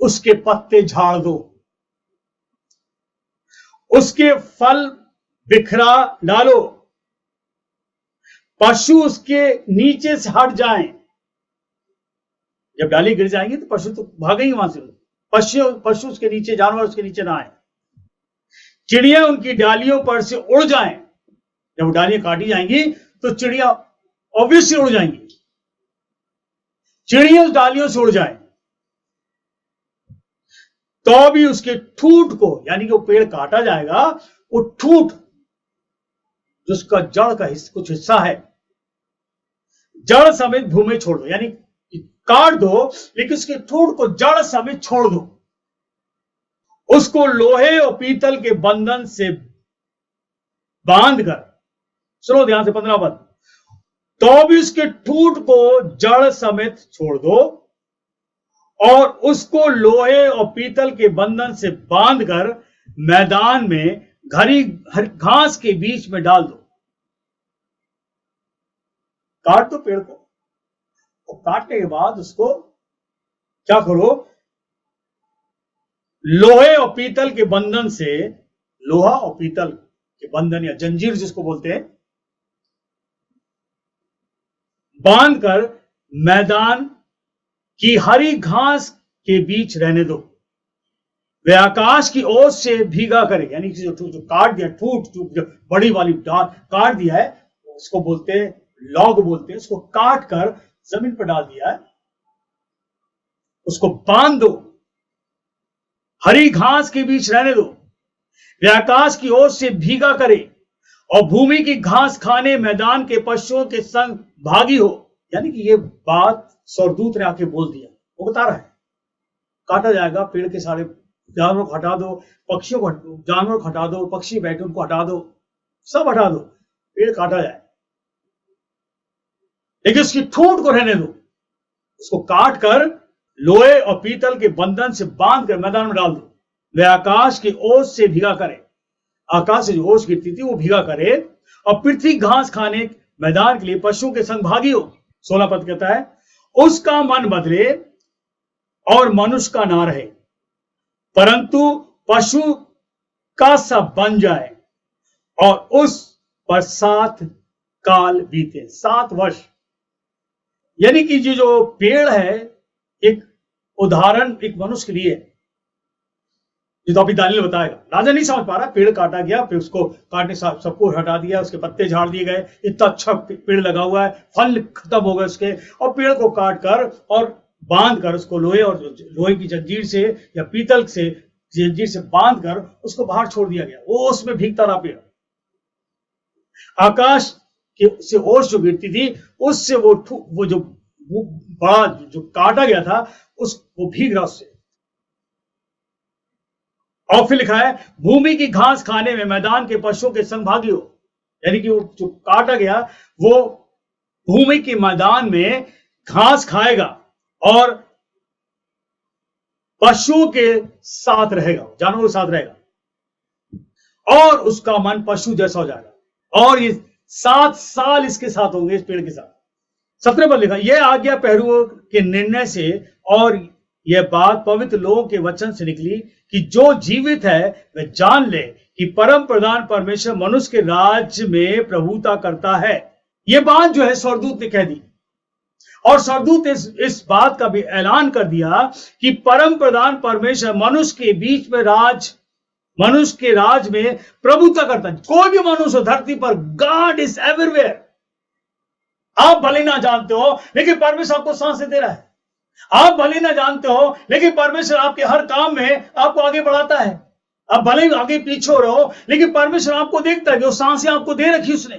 उसके पत्ते झाड़ दो, उसके फल बिखरा डालो, पशु उसके नीचे से हट जाएं। जब डाली गिर जाएंगी तो पशु तो भागेंगे वहां से, पशु उसके नीचे, जानवर उसके नीचे ना आए, चिड़िया उनकी डालियों पर से उड़ जाएं। जब डालियां काटी जाएंगी तो चिड़िया ऑब्वियसली उड़ जाएंगी, चिड़िया उस डालियों से उड़ जाए, तो भी उसके ठूठ को, यानी कि वो पेड़ काटा जाएगा, वो ठूठ जिसका जड़ का कुछ हिस्सा है, जड़ समेत भूमि छोड़ दो, यानी काट दो लेकिन उसके ठूठ को जड़ समेत छोड़ दो, उसको लोहे और पीतल के बंधन से बांधकर, सुनो ध्यान से 15 पद, तो भी उसके ठूठ को जड़ समेत छोड़ दो और उसको लोहे और पीतल के बंधन से बांधकर मैदान में हरी घास के बीच में डाल दो। काट दो पेड़ को, और काटने के बाद उसको क्या करो, लोहे और पीतल के बंधन से, लोहा और पीतल के बंधन या जंजीर जिसको बोलते हैं, बांधकर मैदान की हरी घास के बीच रहने दो, वे आकाश की ओर से भीगा करे, यानी कि जो काट दिया, ठूठ जो बड़ी वाली डाल काट दिया है, उसको बोलते हैं लॉग बोलते हैं, उसको काट कर जमीन पर डाल दिया है, उसको बांध दो, हरी घास के बीच रहने दो, वे आकाश की ओर से भीगा करे और भूमि की घास खाने मैदान के पशुओं के संग भागी हो। यानी कि ये बात स्वर्गदूत ने आके बोल दिया, वो बता रहा है काटा जाएगा, पेड़ के सारे जानवरों को हटा दो, पक्षियों को, जानवरों को हटा दो, पक्षी बैठे उनको हटा दो, सब हटा दो, पेड़ काटा जाए, लेकिन उसकी ठूंठ को रहने दो, उसको काट कर लोहे और पीतल के बंधन से बांध कर मैदान में डाल दो, वे आकाश की ओस से भीगा करे, आकाश से जो ओस गिरती थी वो भीगा करे और पृथ्वी घास खाने मैदान के लिए पशुओं के संग भागी हो। 16 पद कहता है उसका मन बदले और मनुष्य का ना रहे, परंतु पशु का सा बन जाए और उस पर 7 काल बीते। 7 वर्ष, यानी कि जो पेड़ है एक उदाहरण एक मनुष्य के लिए है। ये तो अभी दानिएल बताएगा। राजा नहीं समझ पा रहा, पेड़ काटा गया, फिर उसको काटने से सबको हटा दिया, उसके पत्ते झाड़ दिए गए, इतना अच्छा पेड़ लगा हुआ है, फल खत्म हो गए उसके, और पेड़ को काट कर और बांध कर उसको लोहे की जंजीर से या पीतल से जंजीर से बांध कर उसको बाहर छोड़ दिया गया। वो उसमें भीगता रहा पेड़। आकाश के से ओस जो गिरती थी उससे वो जो बड़ा जो काटा गया था वो भीग रहा उससे। और फिर लिखा है, भूमि की घास खाने में मैदान के पशुओं के संग भागी हो। यानी कि वो जो काटा गया वो भूमि के मैदान में घास खाएगा और पशुओं के साथ रहेगा, जानवरों के साथ रहेगा, और उसका मन पशु जैसा हो जाएगा। और ये 7 साल इसके साथ होंगे, इस पेड़ के साथ। 17 पर लिखा, यह आज्ञा पहरुओं के निर्णय से और यह बात पवित्र लोगों के वचन से निकली कि जो जीवित है वह जान ले कि परम प्रधान परमेश्वर मनुष्य के राज्य में प्रभुता करता है। यह बात जो है स्वर्गदूत ने कह दी, और स्वर्गदूत इस बात का भी ऐलान कर दिया कि परम प्रधान परमेश्वर मनुष्य के बीच में मनुष्य के राज में प्रभुता करता है। कोई भी मनुष्य धरती पर, गॉड इज एवरीवेयर। आप भले ना जानते हो लेकिन परमेश्वर आपको सांसें दे रहा है। आप भले ना जानते हो लेकिन परमेश्वर आपके हर काम में आपको आगे बढ़ाता है। आप भले ही आगे पीछे हो रहो लेकिन परमेश्वर आपको देखता है कि वो सांसें आपको दे रखी उसने।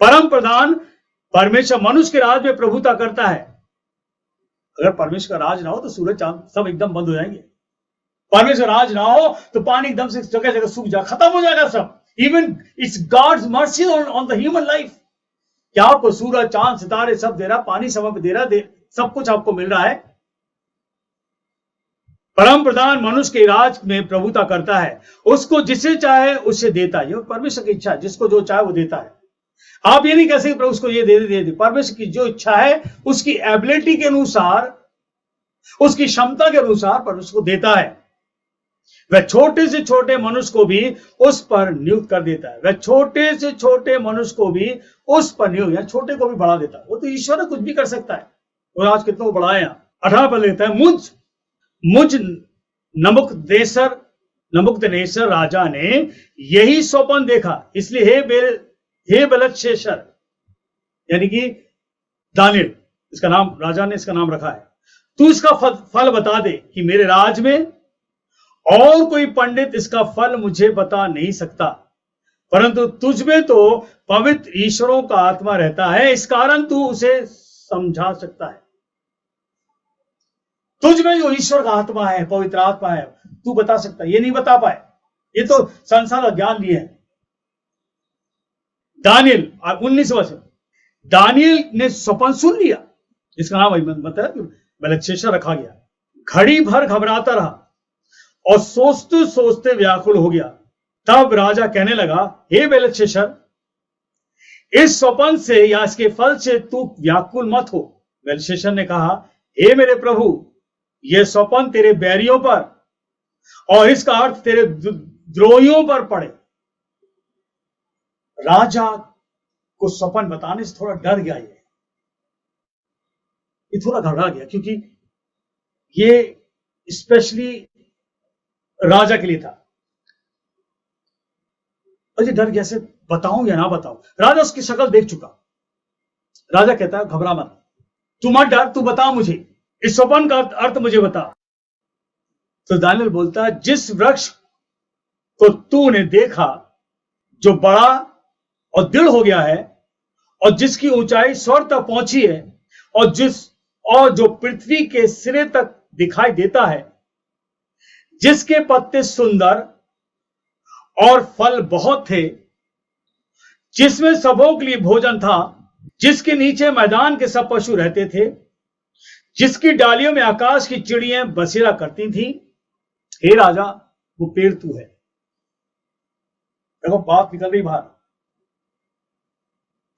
परम प्रधान परमेश्वर मनुष्य के राज में प्रभुता करता है। अगर परमेश्वर का राज ना हो तो सूरज चांद सब एकदम बंद हो जाएंगे। परमेश्वर राज ना हो तो पानी एकदम से जगह जगह सूख जा, खत्म हो जाएगा सब। Even it's God's mercy on the human life. क्या आपको सूरज चांद सितारे सब दे रहा, पानी समय पे दे रहा, सब कुछ आपको मिल रहा है। परम प्रधान मनुष्य के राज में प्रभुता करता है, उसको जिसे चाहे उसे देता है। ये परमेश्वर की इच्छा है, जिसको जो चाहे वो देता है। आप ये नहीं कह सकते प्रभु उसको ये दे दे। परमेश्वर की जो इच्छा है उसकी एबिलिटी के अनुसार, उसकी क्षमता के अनुसार परमेश्वर को देता है। वह छोटे से छोटे मनुष्य को भी उस पर नियुक्त कर देता है। वह छोटे से छोटे मनुष्य को भी उस पर नियुक्त, या छोटे को भी बढ़ा देता है। वो तो ईश्वर कुछ भी कर सकता है। और आज कितना बड़ा है। 18 पर लिखता है, मुझ नबूकदनेस्सर राजा ने यही स्वप्न देखा, इसलिए हे बेलतशस्सर, यानी कि दानिएल, इसका नाम राजा ने इसका नाम रखा है, तू इसका फल बता दे कि मेरे राज में और कोई पंडित इसका फल मुझे बता नहीं सकता, परंतु तुझ में तो पवित्र ईश्वरों का आत्मा रहता है, इस कारण तू उसे समझा सकता है। तुझ में जो ईश्वर का आत्मा है, पवित्र आत्मा है, तू बता सकता है। ये नहीं बता पाए, ये तो संसार का ज्ञान लिए है। दानिएल 19 वर्ष, दानिएल ने स्वप्न सुन लिया, इसका नाम मतलब बेलतशस्सर रखा गया। घड़ी भर घबराता रहा और सोचते सोचते व्याकुल हो गया। तब राजा कहने लगा, हे बेलतशस्सर, इस स्वप्न से या इसके फल से तू व्याकुल मत हो। बेलतशस्सर ने कहा, हे मेरे प्रभु, यह स्वप्न तेरे बैरियों पर और इसका अर्थ तेरे द्रोहियों पर पड़े। राजा को स्वप्न बताने से थोड़ा डर गया, ये थोड़ा घबरा गया, क्योंकि ये स्पेशली राजा के लिए था। और ये डर गया, से बताऊं या ना बताऊं। राजा उसकी शक्ल देख चुका। राजा कहता है, घबरा मत, तू मत डर, तू बता मुझे, इस स्वप्न का अर्थ मुझे बता। तो दानिएल बोलता है, जिस वृक्ष को तूने देखा जो बड़ा और दृढ़ हो गया है और जिसकी ऊंचाई स्वर्ग तक पहुंची है और जो पृथ्वी के सिरे तक दिखाई देता है, जिसके पत्ते सुंदर और फल बहुत थे, जिसमें सबों के लिए भोजन था, जिसके नीचे मैदान के सब पशु रहते थे, जिसकी डालियों में आकाश की चिड़ियां बसेरा करती थीं, हे राजा, वो पेड़ तू है। देखो बात निकल रही बाहर।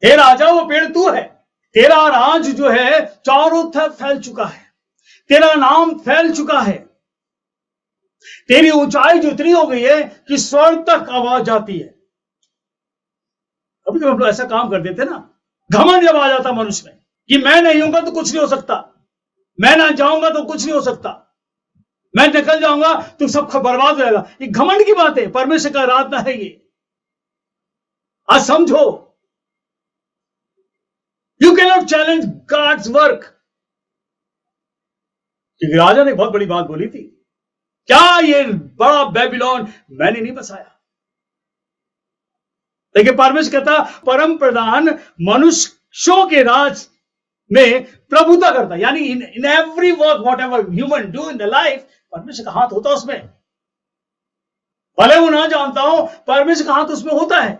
हे राजा, वो पेड़ तू है। तेरा राज जो है चारों तरफ फैल चुका है, तेरा नाम फैल चुका है, तेरी ऊंचाई जो इतनी हो गई है कि स्वर्ग तक आवाज जाती है। कभी कभी हम लोग ऐसा काम कर देते ना, घमंड जब आ जाता मनुष्य में कि मैं नहीं होऊंगा तो कुछ नहीं हो सकता, मैं ना जाऊंगा तो कुछ नहीं हो सकता, मैं निकल जाऊंगा तो सब बर्बाद हो जाएगा। ये घमंड की बात है, परमेश्वर का आराधना है ये। आज समझो, you can not challenge God's work. क्योंकि राजा ने बहुत बड़ी बात बोली थी, क्या ये बड़ा बेबीलोन मैंने नहीं बसाया? लेकिन परमेश्वर कहता परम प्रधान मनुष्यों के राज में प्रभुता करता, यानी in every work what ever human do in the life, परमेश्वर का हाथ होता उसमें। भले वो ना जानता हो, परमेश्वर का हाथ उसमें होता है।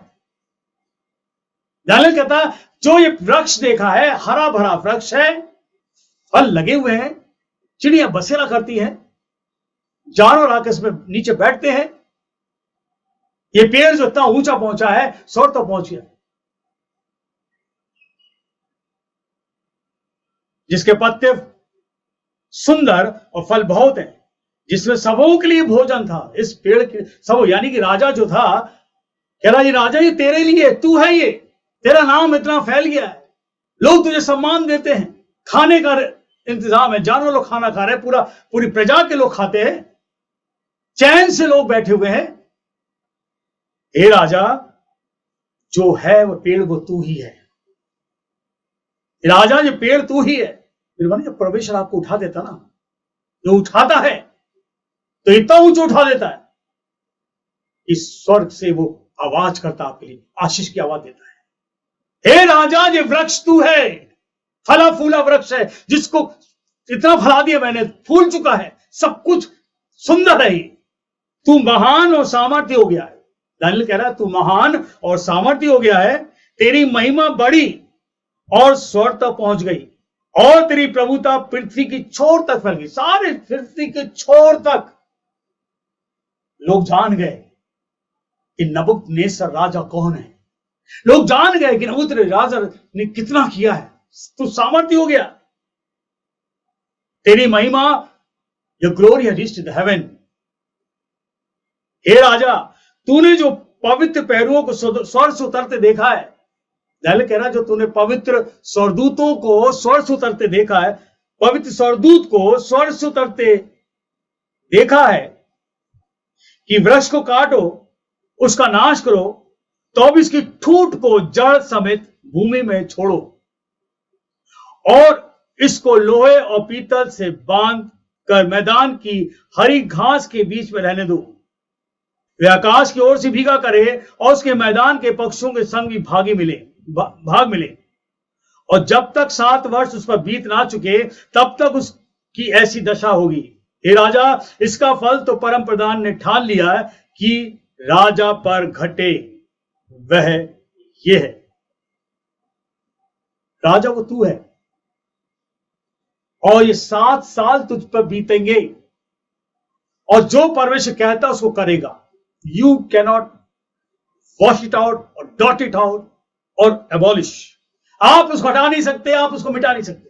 दानियल कहता जो ये वृक्ष देखा है, हरा भरा वृक्ष है, फल लगे हुए हैं, चिड़िया बसेरा करती हैं, जानवर आकर इसमें नीचे बैठते हैं, ये पेड़ जो इतना ऊंचा पहुंचा है, स्वर तो पहुंच गया, जिसके पत्ते सुंदर और फल बहुत हैं, जिसमें सबों के लिए भोजन था। इस पेड़ के सबों, यानी कि राजा जो था, कह रहा ये राजा ये तेरे लिए, तू है ये, तेरा नाम इतना फैल गया है, लोग तुझे सम्मान देते हैं, खाने का इंतजाम है, जानवर लोग खाना खा रहे हैं, पूरी प्रजा के लोग खाते हैं, चैन से लोग बैठे हुए हैं। हे राजा, जो है वो पेड़ वो तू ही है, राजा ये पेड़ तू ही है। फिर मानी जब परमेश्वर आपको उठा देता ना, जो उठाता है तो इतना ऊंचा उठा देता है कि स्वर्ग से वो आवाज करता, आपके लिए आशीष की आवाज देता है। हे राजा, ये वृक्ष तू है, फला फूला वृक्ष है, जिसको इतना फला दिया मैंने, फूल चुका है, सब कुछ सुंदर है, तू महान और सामर्थ्य हो गया है। दानियल कह रहा है तू महान और सामर्थ्य हो गया है, तेरी महिमा बढ़ी और स्वर्ग तक पहुंच गई, और तेरी प्रभुता पृथ्वी की छोर तक फैल गई। सारे पृथ्वी के छोर तक लोग जान गए कि नबूकदनेस्सर राजा कौन है, लोग जान गए कि नबूकदनेस्सर राजा ने कितना किया है, तू सामर्थ्य हो गया, तेरी महिमा, your glory has reached the heaven. हे राजा, तूने जो पवित्र पैरुओं को स्वर्ग से उतरते देखा है, दानियल कह रहा जो तूने पवित्र स्वर्गदूतों को स्वर्ग से उतरते देखा है, पवित्र स्वर्गदूत को स्वर्ग से उतरते देखा है कि वृक्ष को काटो, उसका नाश करो, तो अब इसकी ठूंठ को जड़ समेत भूमि में छोड़ो, और इसको लोहे और पीतल से बांध कर मैदान की हरी घास के बीच में रहने दो। वे आकाश की ओर से भीगा करे और उसके मैदान के पक्षियों के संग भी भाग मिले, और जब तक 7 वर्ष उस पर बीत ना चुके तब तक उसकी ऐसी दशा होगी। हे राजा, इसका फल तो परम प्रधान ने ठान लिया है कि राजा पर घटे, वह ये है। राजा वो तू है, और ये 7 साल तुझ पर बीतेंगे, और जो परमेश्वर कहता है उसको करेगा। You cannot wash it out और डॉट इट आउट और एबॉलिश। आप उसको हटा नहीं सकते, आप उसको मिटा नहीं सकते।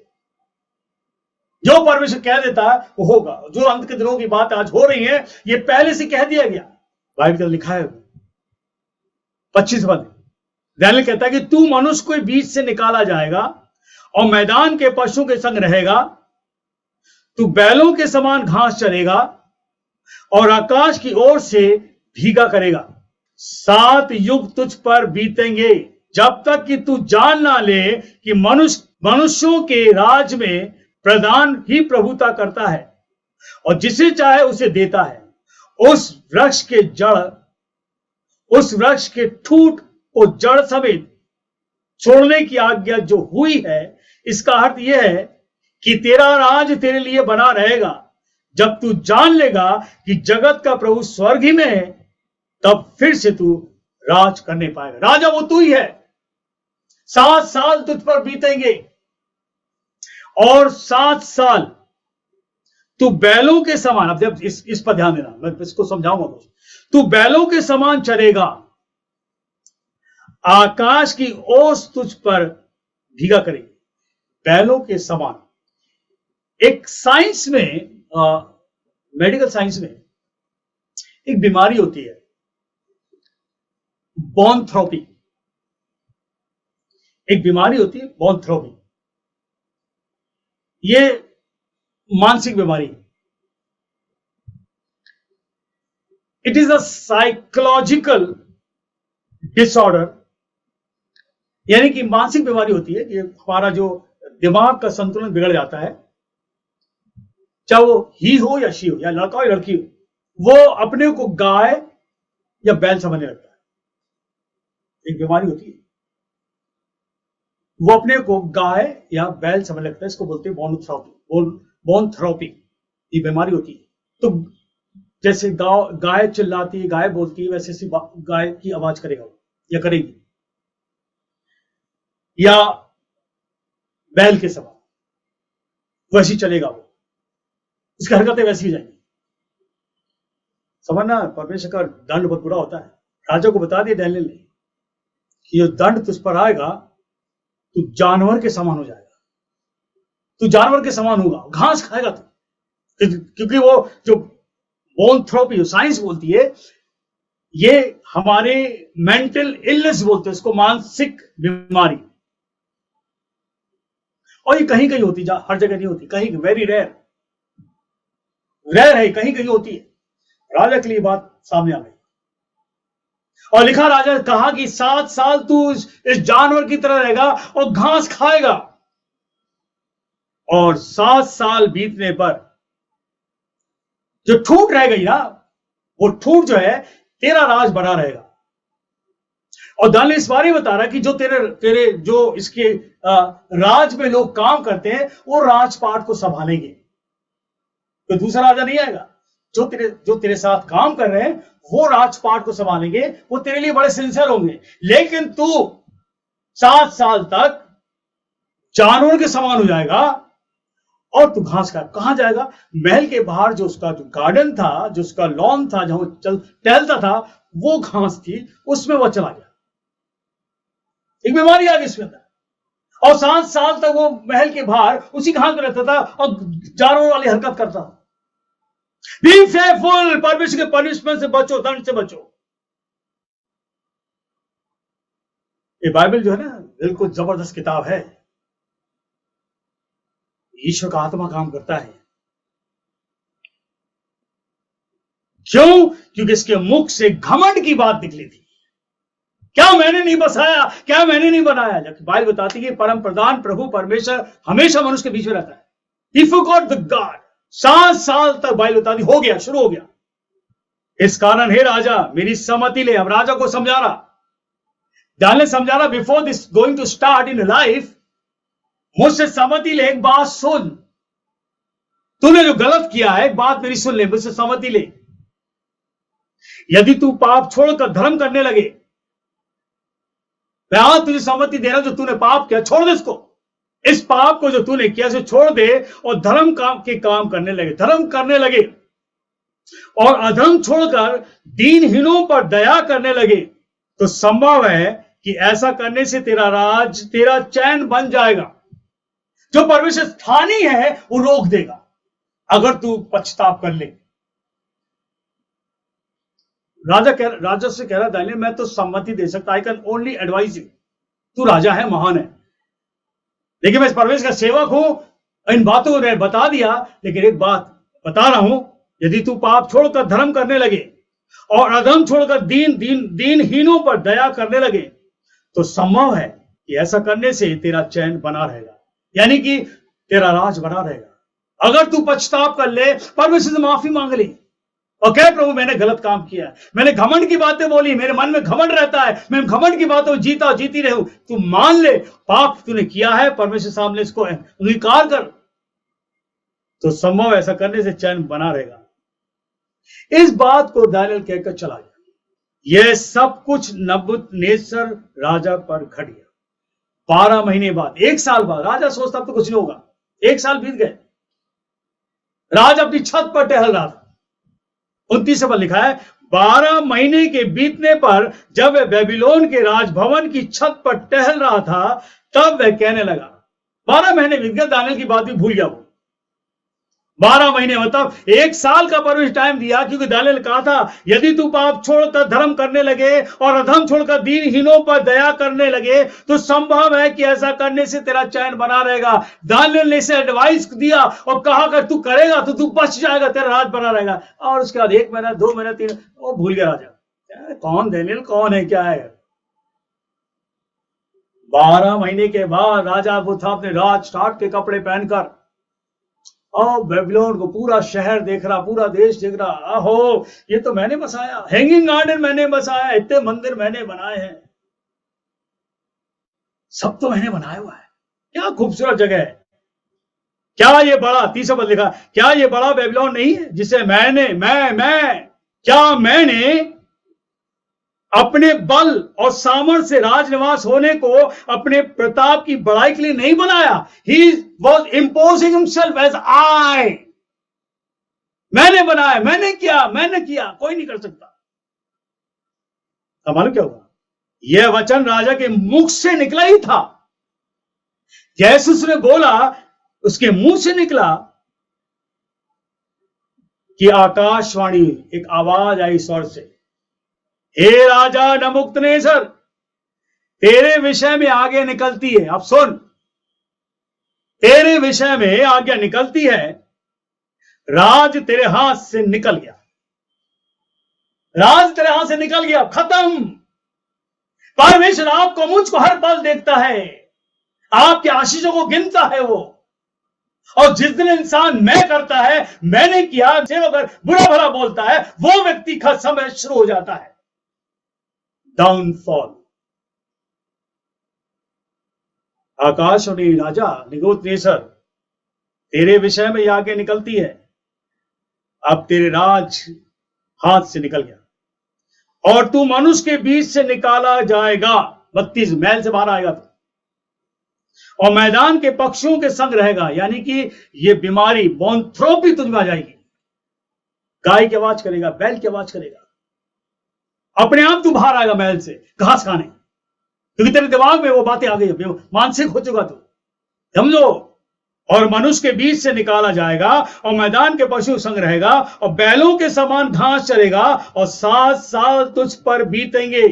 जो परमेश्वर कह देता है वो होगा। जो अंत के दिनों की बात आज हो रही है, ये पहले से कह दिया गया, बाइबल में लिखा है 25 पद। दानियल कहता है कि तू मनुष्य को बीच से निकाला जाएगा और मैदान के पशुओं के संग रहेगा, तू बैलों के समान घास चरेगा और आकाश की ओर से भीगा करेगा। 7 युग तुझ पर बीतेंगे, जब तक कि तू जान ना ले कि मनुष्यों के राज में प्रधान ही प्रभुता करता है और जिसे चाहे उसे देता है। उस वृक्ष के ठूंठ को जड़ समेत छोड़ने की आज्ञा जो हुई है, इसका अर्थ यह है कि तेरा राज तेरे लिए बना रहेगा। जब तू जान लेगा कि जगत का प्रभु स्वर्ग ही में है, तब फिर से तू राज करने पाएगा। राजा वो तू ही है। 7 साल तुझ पर बीतेंगे और 7 साल तू बैलों के समान, अब इस पर ध्यान देना, मैं इसको समझाऊंगा कुछ। तू बैलों के समान चरेगा, आकाश की ओस तुझ पर भीगा करेगी। बैलों के समान, एक साइंस में, मेडिकल साइंस में एक बीमारी होती है, बॉन्थ्रोपी। एक बीमारी होती है बॉन्थ्रोपी, ये मानसिक बीमारी है। It is a psychological disorder, यानी कि मानसिक बीमारी होती है कि हमारा जो दिमाग का संतुलन बिगड़ जाता है, चाहे वो ही हो या शी हो, या लड़का हो या लड़की हो, वो अपने को गाय या बैल समझने लगता है। एक बीमारी होती है, वो अपने को गाय या बैल समझने लगता है, इसको बोलते हैं बॉन्थ्रोपी, ये बीमारी होती है। तो जैसे गाय चिल्लाती है, गाय बोलती है, वैसे सी गाय की आवाज करेगा वो या करेगी, या बैल के समान वैसी चलेगा वो, इसकी हरकतें वैसी ही जाएंगी। समझना, परमेश्वर का दंड बहुत बुरा होता है। राजा को बता दिया डैनियल ने कि जो दंड तुझ पर आएगा, तू जानवर के समान हो जाएगा, तू जानवर के समान होगा, घास खाएगा तू। क्योंकि वो जो बॉन्थ्रोपी, जो साइंस बोलती है, ये हमारे मेंटल इलनेस बोलते हैं इसको, मानसिक बीमारी। और ये कहीं कहीं होती, हर जगह नहीं होती, कहीं वेरी रेयर है, कहीं कहीं होती है। राजा के लिए बात सामने आ गई और लिखा, राजा ने कहा कि 7 साल तू इस जानवर की तरह रहेगा और घास खाएगा, और 7 साल बीतने पर जो ठूठ रह गई ना, वो ठूठ जो है तेरा राज बना रहेगा। और दानियल इस बारे में बता रहा है कि जो तेरे जो इसके राज में लोग काम करते हैं, वो राजपाट को संभालेंगे। तो दूसरा राजा नहीं आएगा, जो तेरे साथ काम कर रहे हैं वो राजपाट को संभालेंगे, वो तेरे लिए बड़े सिंसियर होंगे। लेकिन तू 7 साल तक जानवर के समान हो जाएगा और तू घास खा। कहां जाएगा? महल के बाहर जो उसका जो गार्डन था, जो उसका लॉन था, जहां टहलता था, वो घास थी, उसमें वो चला गया। एक बीमारी आ गई इसके अंदर, और 7 साल तक वो महल के बाहर उसी घास में रहता था और जानवर वाली हरकत करता था। बी फेयरफुल, परमेश्वर के पनिशमेंट से बचो, दंड से बचो। ये बाइबल जो है ना, बिल्कुल जबरदस्त किताब है। ईश्वर का आत्मा काम करता है। क्यों? क्योंकि इसके मुख से घमंड की बात निकली थी। क्या मैंने नहीं बसाया, क्या मैंने नहीं बनाया? जबकि बाइबल बताती है कि परम प्रधान प्रभु परमेश्वर हमेशा मनुष्य के बीच में रहता है। He forgot the God। 7 साल तक बाइबल बताती, हो गया, शुरू हो गया। इस कारण हे राजा, मेरी सम्मति ले। अब राजा को समझा रहा, दानियल समझा रहा, before this going to start in life, मुझसे सम्मति ले, एक बात सुन। तूने जो गलत किया है, एक बात मेरी सुन ले, मुझसे सम्मति ले। यदि तू पाप छोड़कर धर्म करने लगे, मैं आज तुझे सम्मति दे रहा हूं, जो तूने पाप किया छोड़ दे इसको। इस पाप को जो तूने किया इसे छोड़ दे और धर्म के काम करने लगे, धर्म करने लगे और अधर्म छोड़कर दीनहीनों पर दया करने लगे, तो संभव है कि ऐसा करने से तेरा राज, तेरा चैन बन जाएगा। जो परमेश्वर स्थानीय है वो रोक देगा अगर तू पछताप कर ले। राजा से कह रहा, दानियल मैं तो सम्मति दे सकता, I can only advise you. तू राजा है, महान है, लेकिन मैं परमेश्वर का सेवक हूं। इन बातों ने बता दिया, लेकिन एक बात बता रहा हूं, यदि तू पाप छोड़कर धर्म करने लगे और अधर्म छोड़कर दीनहीनों पर दया करने लगे, तो संभव है कि ऐसा करने से तेरा चैन बना रहेगा, यानी कि तेरा राज बना रहेगा। अगर तू पछताप कर ले, परमेश्वर से माफी मांग ले और कह, प्रभु मैंने गलत काम किया है, मैंने घमंड की बातें बोली, मेरे मन में घमंड रहता है, मैं घमंड की बातों जीती रहूं। तू मान ले पाप तूने किया है, परमेश्वर सामने इसको अंगीकार कर, तो संभव ऐसा करने से चैन बना रहेगा। इस बात को दानियल कहकर चला गया। यह सब कुछ नबूकदनेस्सर राजा पर घट गया। 12 महीने बाद, 1 साल बाद, राजा सोचता अब तो कुछ नहीं होगा। 1 साल बीत गए, राजा अपनी छत पर टहल रहा था। 29 पर लिखा है, 12 महीने के बीतने पर जब वह बेबीलोन के राजभवन की छत पर टहल रहा था, तब वह कहने लगा, 12 महीने बीत गए, दानियल की बात भी भूल गया वो। 12 महीने मतलब 1 साल का परमेश्वर टाइम दिया, क्योंकि दानिय्येल ने कहा था यदि तू पाप छोड़कर धर्म करने लगे और अधर्म छोड़कर दीनहीनों पर दया करने लगे तो संभव है कि ऐसा करने से तेरा चैन बना रहेगा। दानिय्येल ने इसे एडवाइस दिया और कहा अगर तू करेगा तो तू बच जाएगा, तेरा राज बना रहेगा। और उसके बाद 1 महीना 2 महीना 3, वो भूल गया राजा कौन दानिय्येल, कौन है, क्या है। 12 महीने के बाद राजा वो था अपने राज स्टार्ट के कपड़े पहनकर और बेबीलोन को पूरा शहर देख रहा, पूरा देश देख रहा, आहो ये तो मैंने बसाया, हैंगिंग गार्डन मैंने बसाया, इतने मंदिर मैंने बनाए हैं, सब तो मैंने बनाया हुआ है, क्या खूबसूरत जगह है। क्या ये बड़ा, 30 पद लिखा, क्या ये बड़ा बेबीलोन नहीं है जिसे मैंने अपने बल और सामर्थ से राजनिवास होने को अपने प्रताप की बड़ाई के लिए नहीं बनाया। He was imposing himself as I. मैंने बनाया, मैंने किया, कोई नहीं कर सकता। अब मालूम क्या हुआ, यह वचन राजा के मुख से निकला ही था। जैसे उसने बोला उसके मुंह से निकला कि आकाशवाणी, एक आवाज आई स्वर से, हे राजा नबूकदनेस्सर, तेरे विषय में आगे निकलती है। अब सुन, तेरे विषय में आज्ञा निकलती है, राज तेरे हाथ से निकल गया, राज तेरे हाथ से निकल गया, खत्म। परमेश्वर आपको मुझको हर पल देखता है, आपके आशीषों को गिनता है वो। और जिस दिन इंसान मैं करता है, मैंने किया, अगर बुरा भला बोलता है, वो व्यक्ति का समय शुरू हो जाता है डाउनफॉल। आकाशवाणी, राजा नबूकदनेस्सर, तेरे विषय में यह आगे निकलती है, अब तेरे राज हाथ से निकल गया और तू मनुष्य के बीच से निकाला जाएगा। 32 मैल से बाहर आएगा तो, और मैदान के पक्षियों के संग रहेगा। यानी कि ये बीमारी बॉन्थ्रोपी तुझ में आ जाएगी। गाय की आवाज करेगा, बैल की आवाज करेगा, अपने आप तू बाहर आएगा महल से घास खाने, क्योंकि तेरे दिमाग में वो बातें आ गई, मानसिक हो चुका तू, समझो। और मनुष्य के बीच से निकाला जाएगा और मैदान के पशु संग रहेगा और बैलों के समान घास चरेगा और 7 साल तुझ पर बीतेंगे।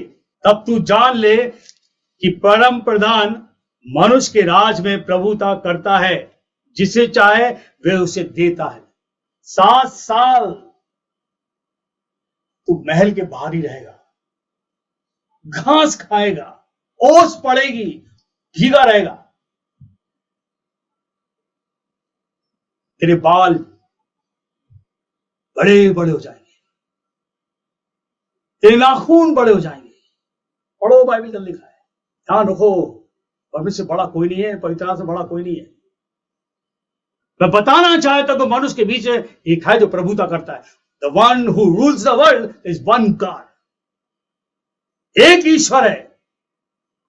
तब तू जान ले कि परम प्रधान मनुष्य के राज में प्रभुता करता है, जिसे चाहे वे उसे देता है। 7 साल तू महल के बाहर ही रहेगा, घास खाएगा, ओस पड़ेगी, भीगा रहेगा, तेरे बाल बड़े बड़े हो जाएंगे, तेरे नाखून बड़े हो जाएंगे। पढ़ो, बाइबल में लिखा है, ध्यान रखो, परमेश्वर से बड़ा कोई नहीं है, पवित्र से बड़ा कोई नहीं है। मैं बताना चाहता हूं, मनुष्य के बीच एक है जो प्रभुता करता है। The one who rules the world is one God, एक ईश्वर है।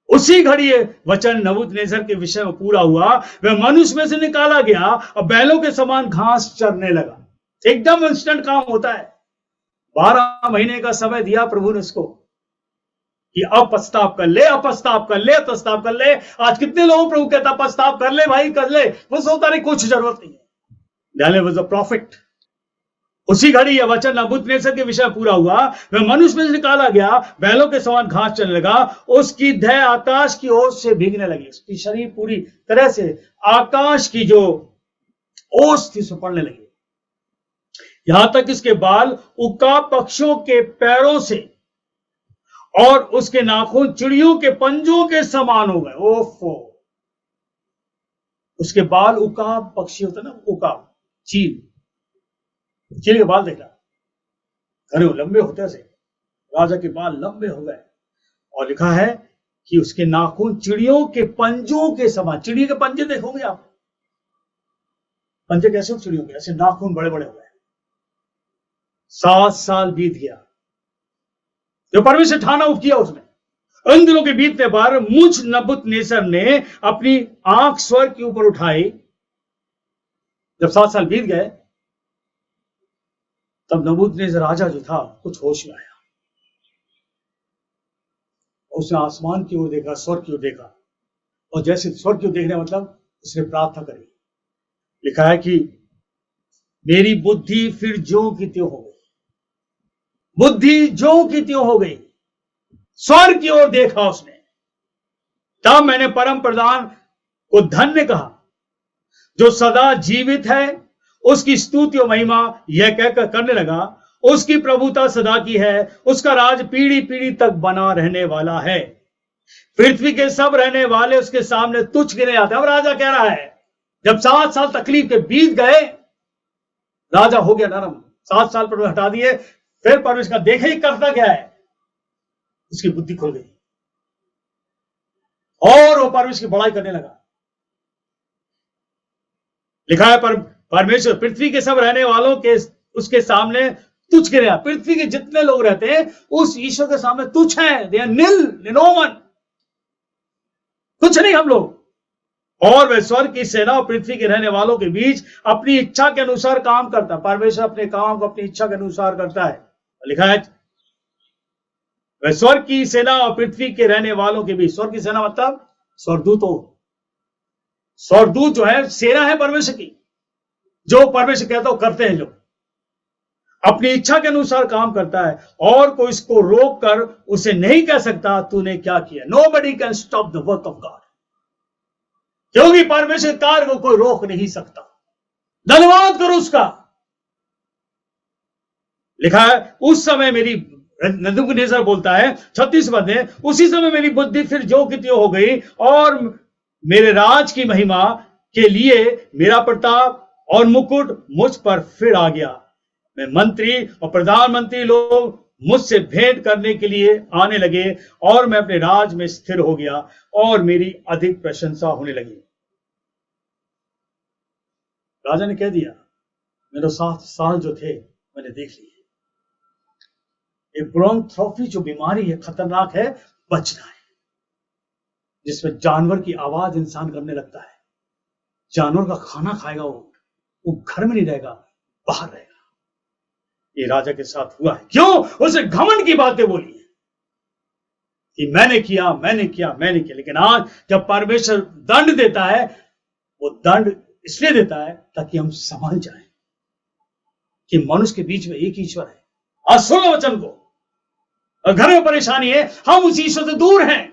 उसी घड़ी वचन नबूकदनेस्सर के विषय में पूरा हुआ, वह मनुष्य में से निकाला गया और बैलों के समान घास चरने लगा। एकदम इंस्टेंट काम होता है। 12 महीने का समय दिया प्रभु ने उसको कि अब पछताव कर ले, अब पछताव कर ले, पछताव कर ले। आज कितने लोग प्रभु कहता पछताव कर ले भाई, कर ले, वो सोचता नहीं कुछ जरूरत नहीं है। दानिय्येल वाज अ प्रॉफिट। उसी घड़ी यह वचन नबूकदनेस्सर के विषय पूरा हुआ, वह मनुष्य में से निकाला गया, बैलों के समान घास चलने लगा, उसकी देह आकाश की ओस से भीगने लगी। उसकी शरीर पूरी तरह से आकाश की जो ओस थी, सो पड़ने लगी, यहां तक इसके बाल उका पक्षियों के पैरों से और उसके नाखून चिड़ियों के पंजों के समान हो गए। ओफो, उसके बाल उका पक्षी होता ना, उका चील के बाल देखा, घरे लंबे होते से, राजा के बाल लंबे हो गए। और लिखा है कि उसके नाखून चिड़ियों के पंजों के समान। चिड़ियों के पंजे देखोगे आप, पंजे कैसे हो चिड़ियों के, ऐसे नाखून बड़े बड़े हो गए। 7 साल बीत गया, जो परमेश्वर ठाना किया उसने। उन दिनों के बीतने पर मुझ नबूकदनेस्सर ने अपनी आंख स्वर्ग के ऊपर उठाई। जब 7 साल बीत गए, तब नबूकदनेस्सर राजा जो था कुछ होश में आया। उसने आसमान की ओर देखा, स्वर्ग की ओर देखा, और जैसे स्वर्ग की ओर देखने मतलब उसने प्रार्थना करी। लिखा है कि मेरी बुद्धि फिर ज्यों की त्यों हो गई। बुद्धि ज्यों की त्यों हो गई। स्वर्ग की ओर देखा उसने, तब मैंने परम प्रधान को धन्य कहा, जो सदा जीवित है। उसकी स्तुति और महिमा यह कहकर करने लगा, उसकी प्रभुता सदा की है, उसका राज पीढ़ी पीढ़ी तक बना रहने वाला है। पृथ्वी के सब रहने वाले उसके सामने तुच्छ गिने जाते हैं। अब राजा कह रहा है, जब 7 साल तकलीफ के बीत गए, राजा हो गया नरम, 7 साल पर हटा दिए, फिर परमेश्वर का देखे ही करता क्या है, उसकी बुद्धि खुल गई और वो परमेश्वर की बड़ाई करने लगा। लिखा है, पर परमेश्वर पृथ्वी के सब रहने वालों के उसके सामने तुच्छ गिरे। पृथ्वी के जितने लोग रहते हैं उस ईश्वर के सामने तुच्छ हैं। दे आर निल, निनोमन, कुछ नहीं हम लोग। और वह स्वर्ग की सेना और पृथ्वी के रहने वालों के बीच अपनी इच्छा के अनुसार काम करता है। परमेश्वर अपने काम को अपनी इच्छा के अनुसार करता है। लिखा है, वह स्वर्ग की सेना और पृथ्वी के रहने वालों के बीच, स्वर्ग की सेना मतलब स्वर्गदूतों, स्वर्गदूत जो है सेना है परमेश्वर की, जो परमेश्वर कहता हो करते हैं, जो अपनी इच्छा के अनुसार काम करता है और कोई इसको रोक कर उसे नहीं कह सकता तूने क्या किया। Nobody can stop the work of God, क्योंकि परमेश्वर कार्य को कोई रोक नहीं सकता। धन्यवाद करो उसका। लिखा है, उस समय मेरी, नबूकदनेस्सर बोलता है 36 पद में, उसी समय मेरी बुद्धि फिर ज्यों की त्यों हो गई और मेरे राज की महिमा के लिए मेरा प्रताप और मुकुट मुझ पर फिर आ गया। मैं मंत्री और प्रधानमंत्री लोग मुझसे भेंट करने के लिए आने लगे और मैं अपने राज में स्थिर हो गया और मेरी अधिक प्रशंसा होने लगी। राजा ने कह दिया, मेरे 7 साल जो थे मैंने देख लिए। एक ब्रोंथ्रोफी जो बीमारी है, खतरनाक है, बचना है, जिसमें जानवर की आवाज इंसान करने लगता है। जानवर का खाना खाएगा, वो घर में नहीं रहेगा, बाहर रहेगा। ये राजा के साथ हुआ है। क्यों? उसने घमंड की बातें बोली है कि मैंने किया, मैंने किया, मैंने किया। लेकिन आज जब परमेश्वर दंड देता है, वो दंड इसलिए देता है ताकि हम समझ जाएं कि मनुष्य के बीच में एक ईश्वर है। आज सुनो वचन को। और घर में परेशानी है, हम उस ईश्वर से दूर हैं।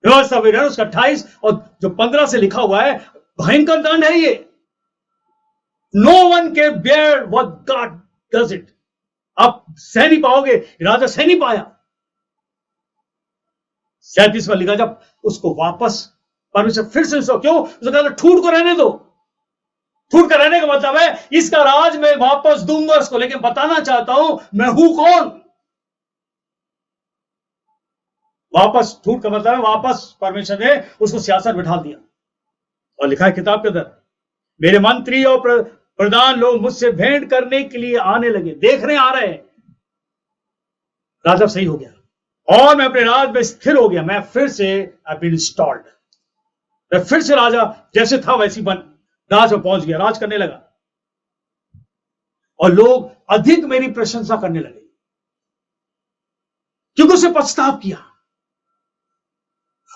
व्यवस्था विवरण उसका 28 और जो 15 से लिखा हुआ है, भयंकर दंड है ये। No one can bear what God does it. आप सह नहीं पाओगे, राजा सह नहीं पाया। 37 में लिखा, जब उसको वापस परमेश्वर फिर से उसको, क्यों उसने कहा ठूठ को रहने दो। ठूठ का रहने का मतलब है इसका राज मैं वापस दूंगा उसको, लेकिन बताना चाहता हूं मैं हूं कौन। वापस, ठूठ का मतलब है वापस परमेश्वर ने उसको सियासत बिठा दिया। और लिखा है किताब के अंदर, मेरे मंत्री और प्रधान लोग मुझसे भेंट करने के लिए आने लगे, देखने आ रहे हैं। राजा सही हो गया और मैं अपने राज में स्थिर हो गया। मैं फिर से इंस्टॉल्ड, मैं फिर से राजा जैसे था वैसी बन राज में पहुंच गया, राज करने लगा। और लोग अधिक मेरी प्रशंसा करने लगे क्योंकि उसे पछताव किया।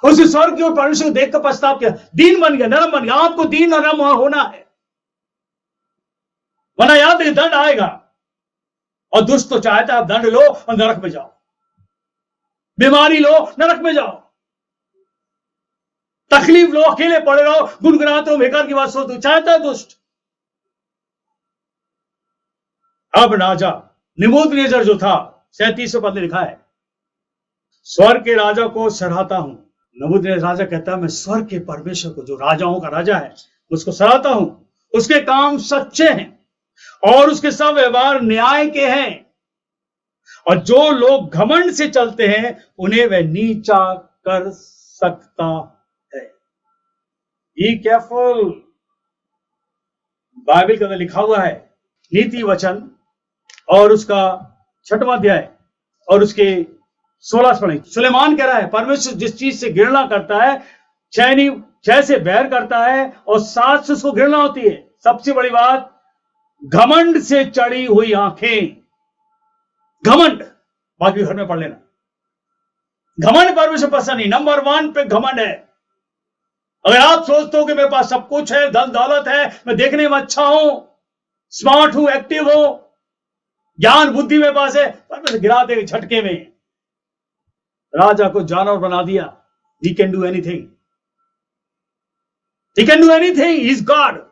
उसे स्वर्ग की ओर परमेश्वर को देखकर पछताव किया, दीन बन गया, नरम बन गया। आपको दीन और नरम होना है, वरना याद है दंड आएगा। और दुष्ट तो चाहता है आप दंड लो और नरक में जाओ, बीमारी लो नरक में जाओ, तकलीफ लो अकेले पड़े रहो, गुनगुनाते हो, बेकार की बात सोचते, चाहता है दुष्ट। अब राजा नबूकदनेस्सर जो था, 37 पद में लिखा है, स्वर्ग के राजा को सराहता हूं। नबूकदनेस्सर राजा कहता है, मैं स्वर्ग के परमेश्वर को, जो राजाओं का राजा है, उसको सराहता हूं। उसके काम सच्चे हैं और उसके सब व्यवहार न्याय के हैं। और जो लोग घमंड से चलते हैं उन्हें वह नीचा कर सकता है। Be careful. बाइबल के अंदर लिखा हुआ है, नीति वचन और उसका 6वां अध्याय और उसके 16 पढ़ें। सुलेमान कह रहा है, परमेश्वर जिस चीज से घृणा करता है, 6 से बैर करता है और 7 से उसको घृणा होती है। सबसे बड़ी बात, घमंड से चढ़ी हुई आंखें। घमंड, बाकी घर में पढ़ लेना। घमंड परमेश्वर पसंद नहीं। नंबर 1 पे घमंड है। अगर आप सोचते हो कि मेरे पास सब कुछ है, धन दौलत है, मैं देखने में अच्छा हूं, स्मार्ट हूं, एक्टिव हो, ज्ञान बुद्धि में पास है, परमेश्वर गिरा देगा झटके में। राजा को जानवर बना दिया। He can do anything, he can do anything, he is God.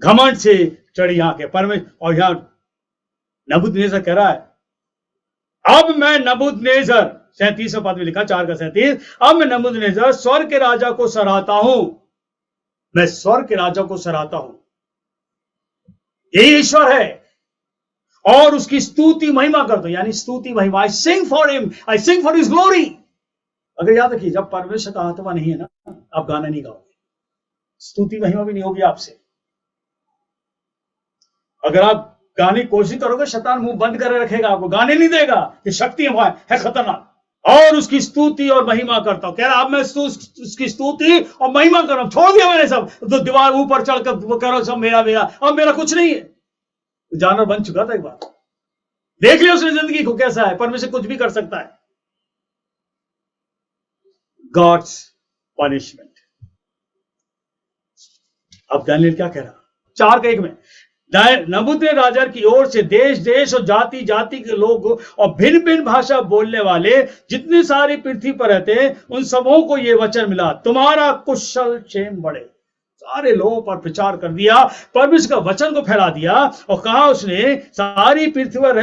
घमंड से चढ़ी आंखें परमेश्वर। और यहां नबूकदनेस्सर कह रहा है, अब मैं नबूकदनेस्सर, 37वें पद में लिखा 4:37, अब मैं नबूकदनेस्सर स्वर्ग के राजा को सराहता हूं, मैं स्वर्ग के राजा को सराहता हूं। यही ईश्वर है और उसकी स्तुति महिमा करता हूं, यानी स्तुति महिमा। I sing for him, I sing for his glory. अगर याद रखिए, जब परमेश्वर का आत्मा नहीं है ना, आप गाना नहीं गाओगे, स्तुति महिमा भी नहीं होगी आपसे। अगर आप गाने की कोशिश करोगे, शैतान मुंह बंद कर रखेगा, आपको गाने नहीं देगा। ये शक्ति है खतरनाक। और उसकी स्तुति और महिमा करता हूं। कह रहा अब मैं उसकी स्तुति और महिमा कर रहा हूं। छोड़ दिया मैंने सब, तो दीवार ऊपर चढ़कर वो कह रहा हूं सब मेरा मेरा, अब मेरा कुछ नहीं है। जानवर बन चुका था एक बार। देख लिया उसने जिंदगी को कैसा है, परमेश्वर कुछ भी कर सकता है। God's punishment. अब दानिएल क्या कह रहा, 4:1 में, नबूकदनेस्सर राजा की ओर से देश देश और जाति जाति के लोग और भिन्न भिन्न भाषा बोलने वाले जितनी सारी पृथ्वी पर रहते हैं, उन सबों को यह वचन मिला, तुम्हारा कुशल क्षेम बढ़े। सारे लोगों पर प्रचार कर दिया, परमेश्वर का वचन को फैला दिया और कहा उसने, सारी पृथ्वी पर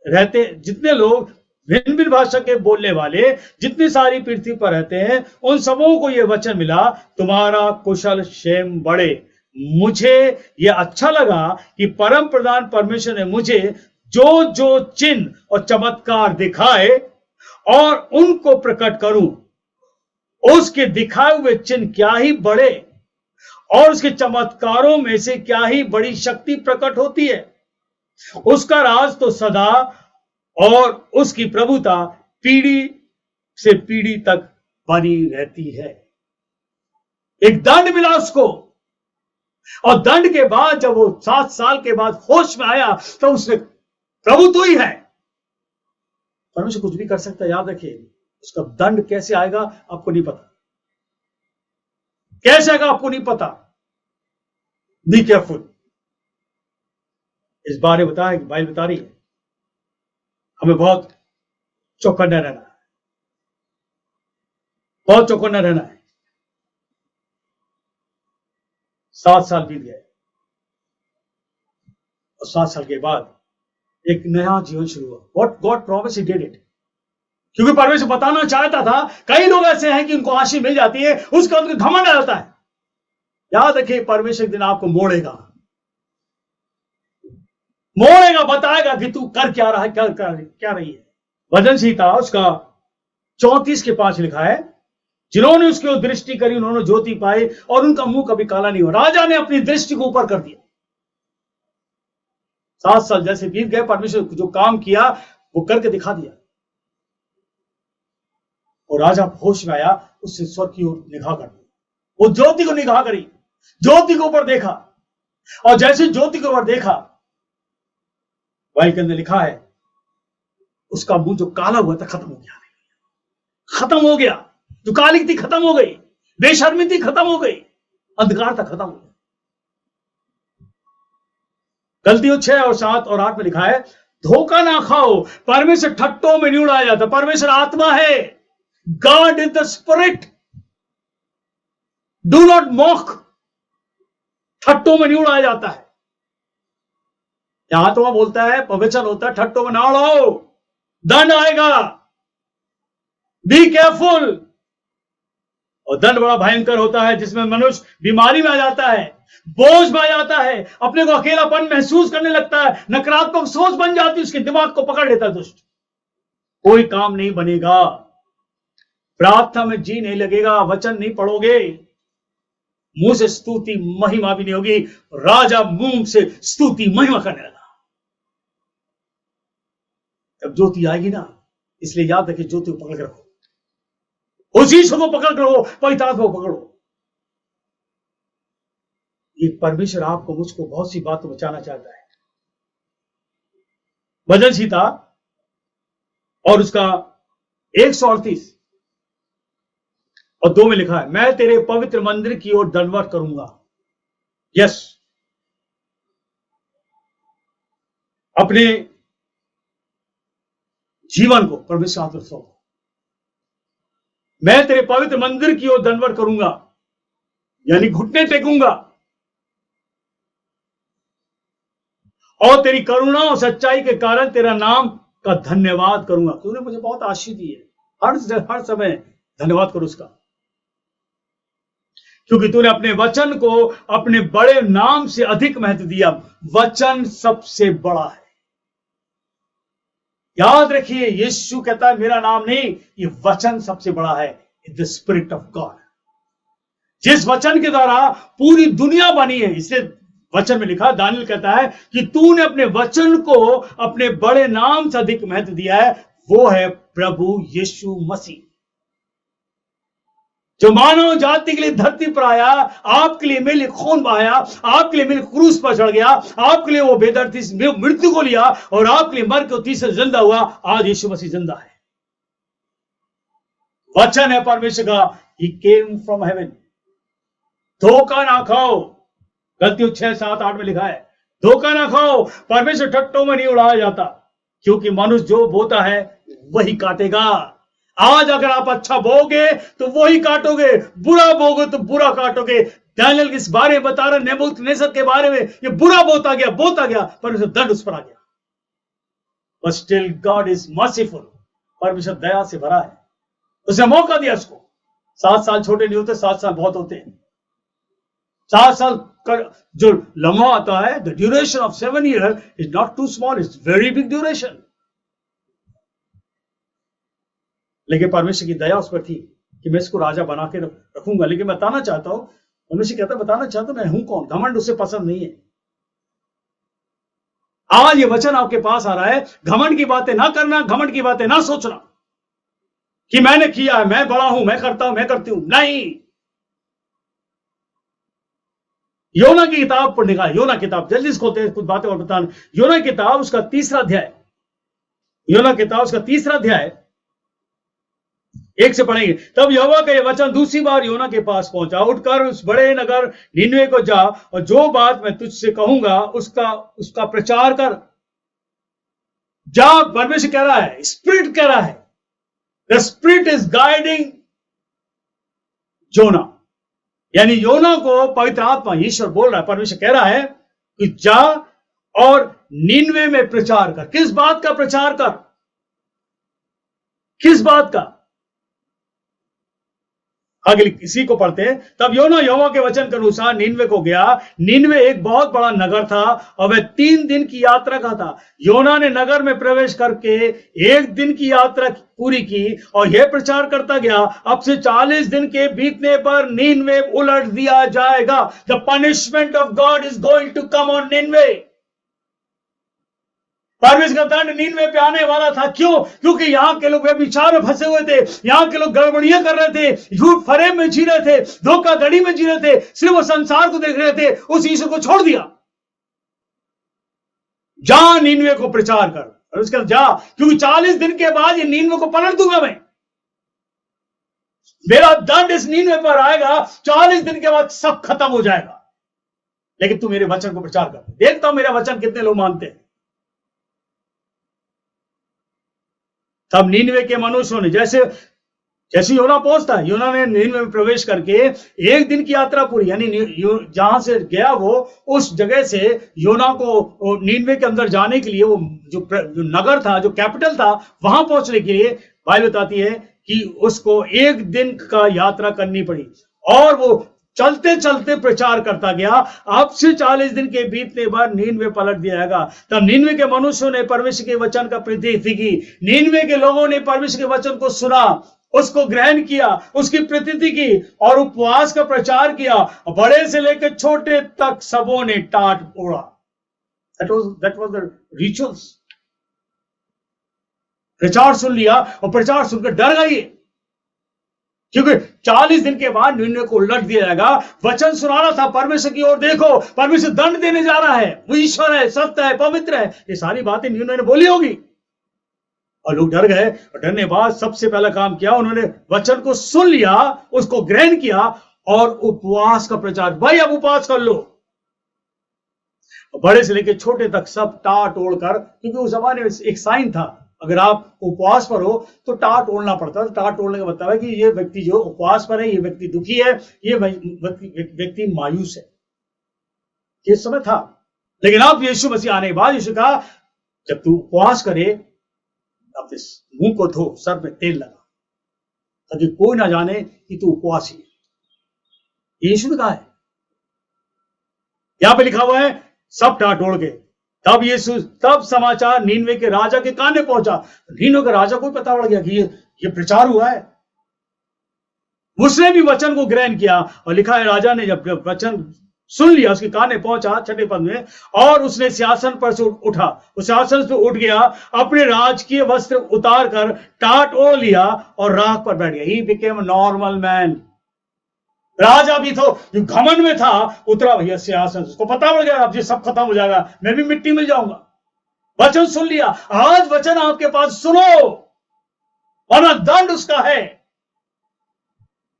रहते जितने लोग भिन्न भिन्न भाषा के बोलने वाले जितनी सारी पृथ्वी पर रहते हैं, उन सबों को यह वचन मिला, तुम्हारा कुशल क्षेम बढ़े। मुझे यह अच्छा लगा कि परम प्रधान परमेश्वर ने मुझे जो जो चिन्ह और चमत्कार दिखाए और उनको प्रकट करूं। उसके दिखाए हुए चिन्ह क्या ही बड़े और उसके चमत्कारों में से क्या ही बड़ी शक्ति प्रकट होती है। उसका राज तो सदा और उसकी प्रभुता पीढ़ी से पीढ़ी तक बनी रहती है। एक दंड मिला उसको, और दंड के बाद जब वो 7 साल के बाद होश में आया तो उसने, प्रभु तू ही है, परमेश्वर कुछ भी कर सकता है। याद रखिए, उसका दंड कैसे आएगा आपको नहीं पता, कैसे आएगा आपको नहीं पता। Be careful. इस बारे बताया कि बाइबल बता रही है हमें बहुत चौकन्ना रहना है, बहुत चौकन्ना रहना है। 7 साल बीत गए और 7 साल के बाद एक नया जीवन शुरू हुआ। What God promise, he did it. क्योंकि परमेश्वर बताना चाहता था, कई लोग ऐसे हैं कि उनको आशीष मिल जाती है, उसका उनको घमंड आ जाता है। याद रखिए, परमेश्वर एक दिन आपको मोड़ेगा, मोड़ेगा, बताएगा कि तू कर क्या रहा है, क्या रही है। भजन संहिता उसका 34:5 लिखा है, जिन्होंने उसकी ओर दृष्टि करी उन्होंने ज्योति पाई और उनका मुंह कभी काला नहीं हुआ। राजा ने अपनी दृष्टि को ऊपर कर दिया। 7 साल जैसे बीत गए, परमेश्वर जो काम किया वो करके दिखा दिया। और राजा होश में आया, उससे स्वर्ग की ओर निगाह कर दी, वो ज्योति को निगाह करी, ज्योति के ऊपर देखा, और जैसे ज्योति के ऊपर देखा, बाइबल के अंदर लिखा है, उसका मुंह जो काला हुआ था खत्म हो गया, खत्म हो गया। जो काली थी खत्म हो गई, बेशर्मी थी खत्म हो गई, अंधकार था खत्म हो गया। गलतियों 6 और 7 और 8 में लिखा है, धोखा ना खाओ, परमेश्वर ठट्टों में नहीं उड़ाया जाता। परमेश्वर आत्मा है, God is the spirit, do not mock. ठट्टों में नहीं उड़ाया जाता है। आत्मा बोलता है, प्रवचन होता है, ठट्टों में ना उड़ाओ, दंड आएगा, बी केयरफुल। और दंड बड़ा भयंकर होता है, जिसमें मनुष्य बीमारी में आ जाता है, बोझ में आ जाता है, अपने को अकेलापन महसूस करने लगता है, नकारात्मक सोच बन जाती है, उसके दिमाग को पकड़ लेता है दुष्ट। कोई काम नहीं बनेगा, प्रार्थना में जी नहीं लगेगा, वचन नहीं पढ़ोगे, मुंह से स्तुति महिमा भी नहीं होगी। राजा मुंह से स्तुति महिमा करने लगा। जब ज्योति आएगी ना, इसलिए याद रखिए, ज्योति को पकड़ के रखो, उस ईश्वर को पकड़ करो, पवित्र आत्मा को पकड़ो। ये परमेश्वर आपको मुझको बहुत सी बातों बचाना चाहता है। भजन संहिता और उसका 138 और 2 में लिखा है, मैं तेरे पवित्र मंदिर की ओर दंडवत करूंगा। यस, अपने जीवन को परमेश्वर हाथ में सौंप। मैं तेरे पवित्र मंदिर की ओर दंडवत करूंगा, यानी घुटने टेकूंगा, और तेरी करुणा और सच्चाई के कारण तेरा नाम का धन्यवाद करूंगा। तूने मुझे बहुत आशीष दी है, हर समय धन्यवाद करो उसका, क्योंकि तूने अपने वचन को अपने बड़े नाम से अधिक महत्व दिया। वचन सबसे बड़ा है। याद रखिए, यीशु कहता है मेरा नाम नहीं, ये वचन सबसे बड़ा है। द स्पिरिट ऑफ गॉड, जिस वचन के द्वारा पूरी दुनिया बनी है। इसलिए वचन में लिखा, दानियल कहता है कि तूने अपने वचन को अपने बड़े नाम से अधिक महत्व दिया है। वो है प्रभु यीशु मसीह, जो मानव जाति के लिए धरती पर आया, आपके लिए मेरे लिए खून बहाया, आपके लिए मेरे क्रूस पर चढ़ गया, आपके लिए वो बेदर्दी मृत्यु को लिया और आपके लिए मर के तीसरे जिंदा हुआ। आज यीशु मसीह जिंदा है। वचन है परमेश्वर का, ही केम फ्रॉम हेवन। धोखा ना खाओ, गलतियों 6, 7, 8 में लिखा है, धोखा ना खाओ। परमेश्वर ठट्टों में नहीं उड़ाया जाता, क्योंकि मनुष्य जो बोता है वही काटेगा। आज अगर आप अच्छा बोगे तो वही काटोगे, बुरा बोगे तो बुरा काटोगे। दानियल इस बारे में बता रहे, नेबूकदनेस्सर के बारे में, ये बुरा बोता गया, परमेश्वर दंड उस पर आ गया। But still God is merciful, परमेश्वर दया से भरा है। उसने मौका दिया उसको। 7 साल छोटे नहीं होते, 7 साल बहुत होते हैं। 7 साल जो लम्हा आता है, the duration of 7 years is not too small, it's very big duration. लेकिन परमेश्वर की दया उस पर थी कि मैं इसको राजा बना के रखूंगा। लेकिन मैं बताना चाहता हूं, परमेश्वर कहता बताना चाहता हूं मैं हूं कौन। घमंड उसे पसंद नहीं है। आज ये वचन आपके पास आ रहा है, घमंड की बातें ना करना, घमंड की बातें ना सोचना कि मैंने किया है, मैं बड़ा हूं, मैं करता हूं, मैं करती हूं। नहीं, योना की किताब पढ़ने का, योना किताब जल्दी से खोलते हैं, कुछ बातें और बताना। योना किताब उसका 3रा अध्याय, योना किताब उसका 3रा अध्याय 1 से पढ़ेंगे। तब यहोवा का यह वचन दूसरी बार योना के पास पहुंचा, उठकर उस बड़े नगर निनवे को जा और जो बात मैं तुझसे कहूंगा उसका प्रचार कर। जा, परमेश्वर कह रहा है, स्पिरिट कह रहा है, द स्पिरिट इज गाइडिंग जोना, यानी योना को पवित्र आत्मा ईश्वर बोल रहा है। परमेश्वर कह रहा है कि जा और निनवे में प्रचार कर। किस बात का प्रचार कर? किस बात का? आगे इसी को पढ़ते हैं। तब योना यहोवा के वचन के अनुसार निनवे को गया। निनवे एक बहुत बड़ा नगर था और वह 3 दिन की यात्रा का था। योना ने नगर में प्रवेश करके 1 दिन की यात्रा पूरी की और यह प्रचार करता गया, अब से 40 दिन के बीतने पर निनवे उलट दिया जाएगा। The punishment of God is going to come on Nineveh. परमेश्वर का दंड निनवे पे आने वाला था। क्यों? क्योंकि यहां के लोग व्यभिचार में फंसे हुए थे, यहां के लोग गड़बड़ियां कर रहे थे, झूठ फरेब में जी रहे थे, धोखाधड़ी में जी रहे थे, सिर्फ वो संसार को देख रहे थे, उस ईश्वर को छोड़ दिया। जा निनवे को प्रचार कर, और उसके बाद जा, क्योंकि 40 दिन के बाद ये निनवे को पलट दूंगा मैं। मेरा दंड इस निनवे पर आएगा, 40 दिन के बाद सब खत्म हो जाएगा। लेकिन तू मेरे वचन को प्रचार कर। देखता हूं मेरा वचन कितने लोग मानते हैं। तब निनवे के मनुष्यों ने, जैसे योना पहुंचता है, योना ने निनवे में प्रवेश करके 1 दिन की यात्रा पूरी, यानी जहां से गया वो, उस जगह से योना को निनवे के अंदर जाने के लिए, वो जो नगर था, जो कैपिटल था, वहां पहुंचने के लिए बाइबल बताती है कि उसको 1 दिन का यात्रा करनी पड़ी। और वो चलते चलते प्रचार करता गया। अब से 40 दिन के बीतने बाद निनवे पलट दिया जाएगा। तब निनवे के मनुष्यों ने परमेश्वर के वचन का प्रतीति की। निनवे के लोगों ने परमेश्वर के वचन को सुना, उसको ग्रहण किया, उसकी प्रतीति की और उपवास का प्रचार किया। बड़े से लेकर छोटे तक सबों ने टाट ओढ़ा। That was the rituals। प्रचार सुन लिया और प्रचार सुनकर डर गए, क्योंकि 40 दिन के बाद निनवे को उलट दिया जाएगा। वचन सुनाना था परमेश्वर की ओर, देखो परमेश्वर दंड देने जा रहा है, वो ईश्वर है, सत्य है, पवित्र है। ये सारी बातें निनवे ने बोली होगी और लोग डर गए। और डरने के बाद सबसे पहला काम किया, उन्होंने वचन को सुन लिया, उसको ग्रहण किया और उपवास का प्रचार। भाई अब उपवास कर लो। बड़े से लेकर छोटे तक सब टाट ओढ़ कर, क्योंकि उस जमाने में एक साइन था, अगर आप उपवास पर हो तो टाट ओढ़ना पड़ता है। टाट ओढ़ने का मतलब है कि ये व्यक्ति जो उपवास पर है, ये व्यक्ति दुखी है, ये व्यक्ति मायूस है। ये समय था। लेकिन अब यीशु मसीह आने के बाद यीशु कहा, जब तू उपवास करे, अपने मुंह को धो, सर में तेल लगा, ताकि कोई ना जाने कि तू उपवासी है। यीशु ने कहा है। यहां पे लिखा हुआ है सब टाट ओढ़ गए। तब समाचार नीनवे के राजा के कान में पहुंचा। नीनवे के राजा को पता पड़ गया कि ये प्रचार हुआ है। उसने भी वचन को ग्रहण किया, और लिखा है राजा ने जब वचन सुन लिया, उसके कान में पहुंचा, 6 पद में, और उसने सिंहासन पर से उठा, उस सिंहासन से उठ गया, अपने राजकीय वस्त्र उतार कर टाट ओढ़ लिया और राख पर बैठ गया। He became normal man. राजा भी तो जो घमंड में था, उतरा भैया सिंहासन, उसको पता पड़ गया अब ये सब खत्म हो जाएगा, मैं भी मिट्टी मिल जाऊंगा। वचन सुन लिया। आज वचन आपके पास, सुनो, वरना दंड उसका है।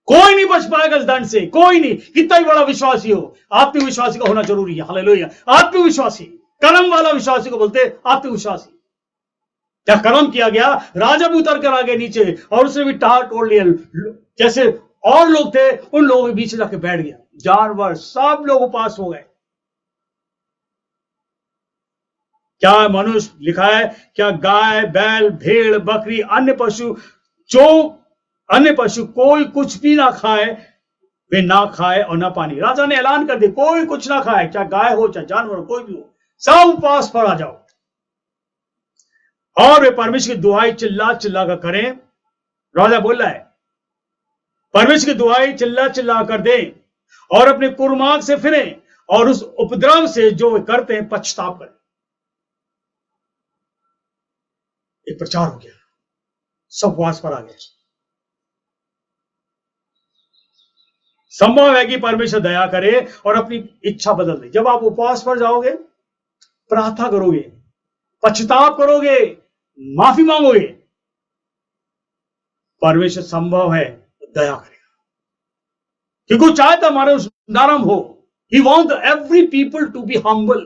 कोई नहीं बच पाएगा इस दंड से, कोई नहीं, कितना ही बड़ा विश्वासी हो। आत्मविश्वासी का होना जरूरी है। हालेलुया। आत्मविश्वासी, कर्म वाला विश्वासी को बोलते आत्मविश्वासी। क्या कर्म किया गया, राजा भी उतर कर आ गए नीचे, और उसने भी टाट ओढ़ लिया। जैसे और लोग थे, उन लोगों के बीच जाके बैठ गया। जानवर सब लोग उपास हो गए। क्या मनुष्य, लिखा है, क्या गाय, बैल, भेड़, बकरी, अन्य पशु कोई कुछ भी ना खाए, वे ना खाए और ना पानी। राजा ने ऐलान कर दिया, कोई कुछ ना खाए, चाहे गाय हो चाहे जानवर हो, कोई भी हो, सब उपवास पर आ जाओ। और वे परमेश्वर की दुहाई चिल्ला चिल्ला कर करें। राजा बोल रहा है, परमेश्वर की दुहाई चिल्ला चिल्ला कर दें और अपने कुर्मार्ग से फिरें और उस उपद्रव से जो वे करते हैं पश्चाताप करें। एक प्रचार हो गया, सब उपवास पर आ गए। संभव है कि परमेश्वर दया करे और अपनी इच्छा बदल दे। जब आप उपवास पर जाओगे, प्रार्थना करोगे, पश्चाताप करोगे, माफी मांगोगे, परमेश्वर संभव है दया करेगा, क्योंकि वो चाहता हमारे उस नरम हो। He want every people to be humble.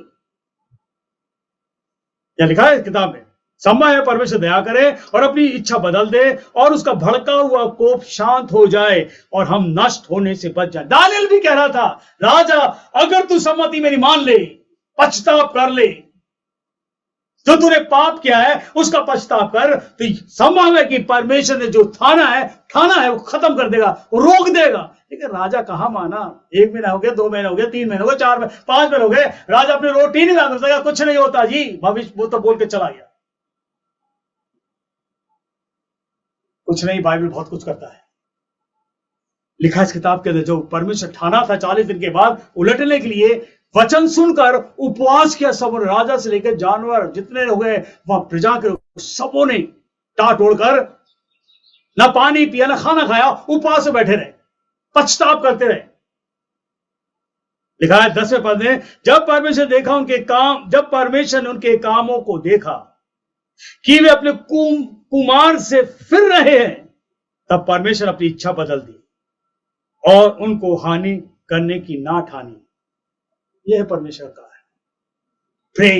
क्या लिखा है किताब में, संभव है परमेश्वर दया करे और अपनी इच्छा बदल दे और उसका भड़का हुआ कोप शांत हो जाए और हम नष्ट होने से बच जाए। दानियल भी कह रहा था, राजा अगर तू सम्मति मेरी मान ले, पश्चाताप कर ले, जो तूने पाप किया है उसका पश्चाताप कर, तो संभव है कि परमेश्वर ने जो ठाना है वो खत्म कर देगा, वो रोक देगा। लेकिन राजा कहां माना। 1 महीना हो गया, 2 महीने हो गए, 3 महीने हो गए, 4 महीने, 5 महीने हो गए, राजा अपनी रोटी नहीं ला सका। कुछ नहीं होता जी, भविष्य वो तो बोल के चला गया। कुछ नहीं, बाइबल बहुत कुछ करता है। लिखा इस किताब के अंदर, जो परमेश्वर ठाना था 40 दिन के बाद उलटने के लिए, वचन सुनकर उपवास किया सब, राजा से लेकर जानवर जितने हो गए वहां प्रजा के, सबों ने टाट ओढ़कर ना पानी पिया ना खाना खाया, उपवास में बैठे रहे, पश्चाताप करते रहे। लिखा है 10वें पद में, जब परमेश्वर ने उनके कामों को देखा कि वे अपने कुमार से फिर रहे हैं, तब परमेश्वर अपनी इच्छा बदल दी और उनको हानि करने की ना ठानी। यह है परमेश्वर का है। प्रे,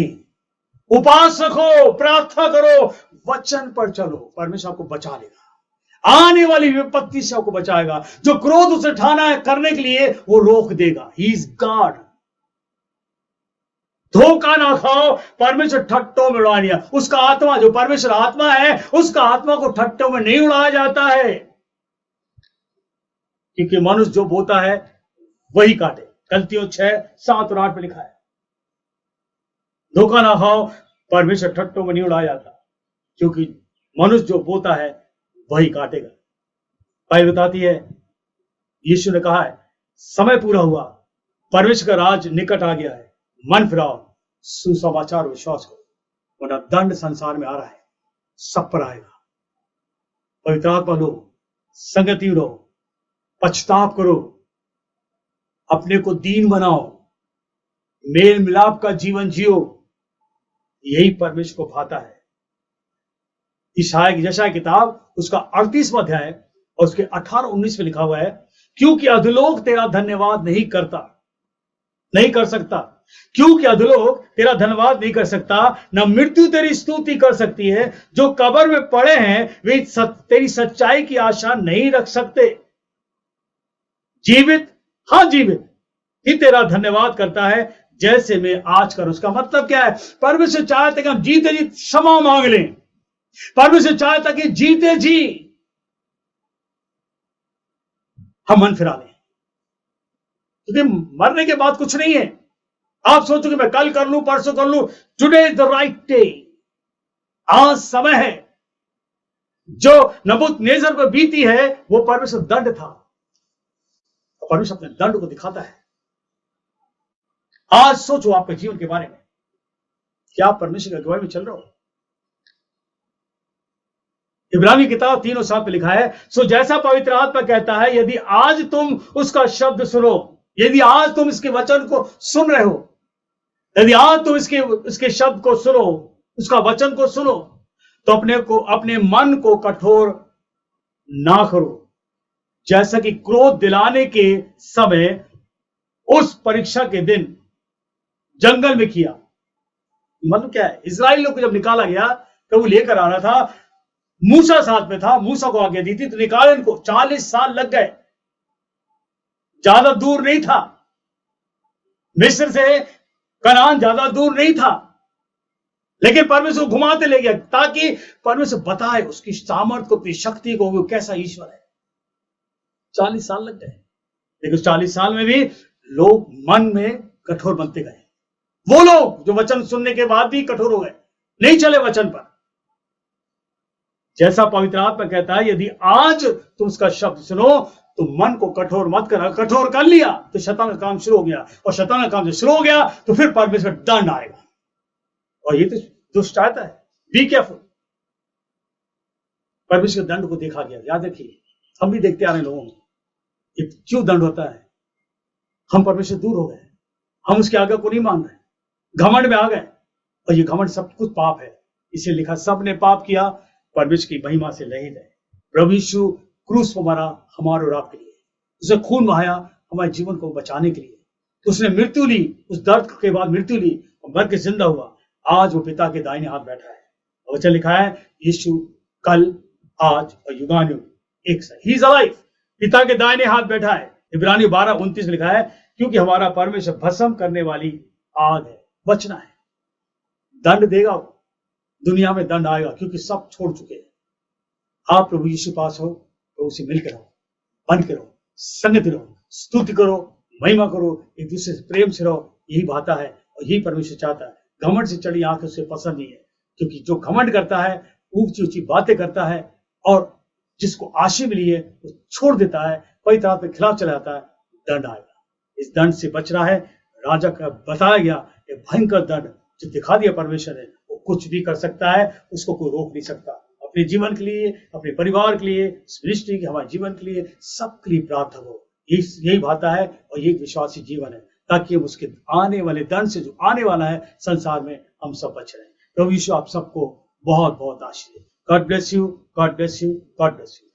उपास रखो, प्रार्थना करो, वचन पर चलो, परमेश्वर आपको बचा लेगा। आने वाली विपत्ति से आपको बचाएगा। जो क्रोध उसे ठाना है करने के लिए, वो रोक देगा। He is God. धोखा ना खाओ, परमेश्वर ठट्टों में उड़ा दिया। उसका आत्मा, जो परमेश्वर आत्मा है, उसका आत्मा को ठट्टों में नहीं उड़ाया जाता है, क्योंकि मनुष्य जो बोता है वही काटे। गलतियों 6:7 और 8 में लिखा है। धोखा ना खाओ, परमेश्वर ठट्टों में नहीं उड़ाया जाता, क्योंकि मनुष्य जो बोता है वही काटेगा। बाइबल बताती है, यीशु ने कहा है, समय पूरा हुआ, परमेश्वर का राज निकट आ गया है, मन फिराओ, सुसमाचार विश्वास करो, वरना दंड संसार में आ रहा है, सब पर आएगा। पवित्र आत्मा लो, संगति लो, पश्चाताप करो, अपने को दीन बनाओ, मेल मिलाप का जीवन जियो। यही परमेश्वर को भाता है। यशायाह किताब उसका 38वां अध्याय और उसके 18-19 में लिखा हुआ है, क्योंकि अधोलोक तेरा धन्यवाद नहीं कर सकता, क्योंकि अधोलोक तेरा धन्यवाद नहीं कर सकता, न मृत्यु तेरी स्तुति कर सकती है। जो कब्र में पड़े हैं वे तेरी सच्चाई की आशा नहीं रख सकते। जीवित, हाँ जीवित ही तेरा धन्यवाद करता है, जैसे मैं आज कर। उसका मतलब क्या है? परमेश्वर चाहते कि हम जीते जी क्षमा मांग लें। परमेश्वर चाहता कि जीते जी हम मन फिरा लें, क्योंकि मरने के बाद कुछ नहीं है। आप सोचो कि मैं कल कर लूं, परसों कर लूं। Today is the right day. आज समय है। जो नबूकदनेस्सर पर बीती है वो परमेश्वर दंड था, परमेश्वर अपने दंड को दिखाता है। आज सोचो आपके जीवन के बारे में, क्या आप परमेश्वर की अगुवाई में चल रहे हो? इब्रानी किताब 3:7 पे लिखा है, सो जैसा पवित्र आत्मा कहता है, यदि आज तुम उसका शब्द सुनो, यदि आज तुम इसके वचन को सुन रहे हो, यदि आज तुम इसके शब्द को सुनो, उसका वचन को सुनो, तो अपने मन को कठोर ना करो, जैसा कि क्रोध दिलाने के समय उस परीक्षा के दिन जंगल में किया। मतलब क्या है? इस्राएल लोग को जब निकाला गया, प्रभु लेकर आ रहा था, मूसा साथ में था, मूसा को आज्ञा दी थी तो निकाले इनको। 40 साल लग गए, ज्यादा दूर नहीं था। मिस्र से कनान ज्यादा दूर नहीं था, लेकिन परमेश्वर घुमाते ले गया ताकि परमेश्वर बताए उसकी सामर्थ को, अपनी शक्ति को, वो कैसा ईश्वर है। 40 साल लग गए, लेकिन उस 40 साल में भी लोग मन में कठोर बनते गए। वो लोग जो वचन सुनने के बाद भी कठोर हो गए, नहीं चले वचन पर। जैसा पवित्र आत्मा कहता है, यदि आज तुम उसका शब्द सुनो तो मन को कठोर मत कर। कठोर कर लिया तो शैतान का काम शुरू हो गया, और शैतान का काम जब शुरू हो गया तो फिर परमेश्वर दंड आएगा। और ये तो दुष्ट चाहता है। Be careful. परमेश्वर दंड को देखा गया। याद रखिए, हम भी देखते आ रहे लोगों में ये क्यों दंड होता है। हम परमेश्वर दूर हो गए, हम उसके आज्ञा को नहीं मान रहे, घमंड में आ गए, और ये घमंड सब कुछ पाप है। इसे लिखा, सब ने पाप किया, परमेश्वर की महिमा से रहित है। प्रभु यीशु क्रूस पर मरा हमारे और आपके लिए, उसने खून बहाया हमारे जीवन को बचाने के लिए। उसने मृत्यु ली, उस दर्द के बाद मृत्यु ली और मर के जिंदा हुआ। आज वो पिता के दाहिने हाथ बैठा है। और वचन लिखा है, यीशु कल, आज और युगानुयुग एक साथ, ही इज अलाइव। पिता के दाहिने हाथ बैठा है। इब्रानी 12:29 लिखा है, क्योंकि हमारा परमेश्वर भस्म करने वाली आग है। बचना है, दंड देगा वो, दुनिया में दंड आएगा, क्योंकि सब छोड़ चुके हैं। आप प्रभु यीशु पास हो तो उसे मिलकर रहो, बन के रहो, संगति रहो, स्तुति करो, महिमा करो, एक दूसरे से प्रेम से रहो। यही बात है और यही परमेश्वर चाहता है। घमंड से चढ़ी आंखें उसे पसंद नहीं है, क्योंकि जो घमंड करता है, ऊंची ऊंची बातें करता है, और जिसको आशीष मिली है वो छोड़ देता है, पवित्र आत्मा के खिलाफ चला जाता है, दंड आएगा। इस दंड से बच रहा है। राजा का बताया गया ये भयंकर दंड जो दिखा दिया परमेश्वर ने, वो कुछ भी कर सकता है, उसको कोई रोक नहीं सकता। अपने जीवन के लिए, अपने परिवार के लिए, मिनिस्ट्री के, हमारे जीवन के लिए, सबके लिए प्रार्थना हो। यही बात है और यही विश्वासी जीवन है, ताकि हम उसके आने वाले दंड से जो आने वाला है संसार में, हम सब बच रहे हैं। प्रभु यीशु आप सबको बहुत बहुत आशीष दे। God bless you, God bless you, God bless you.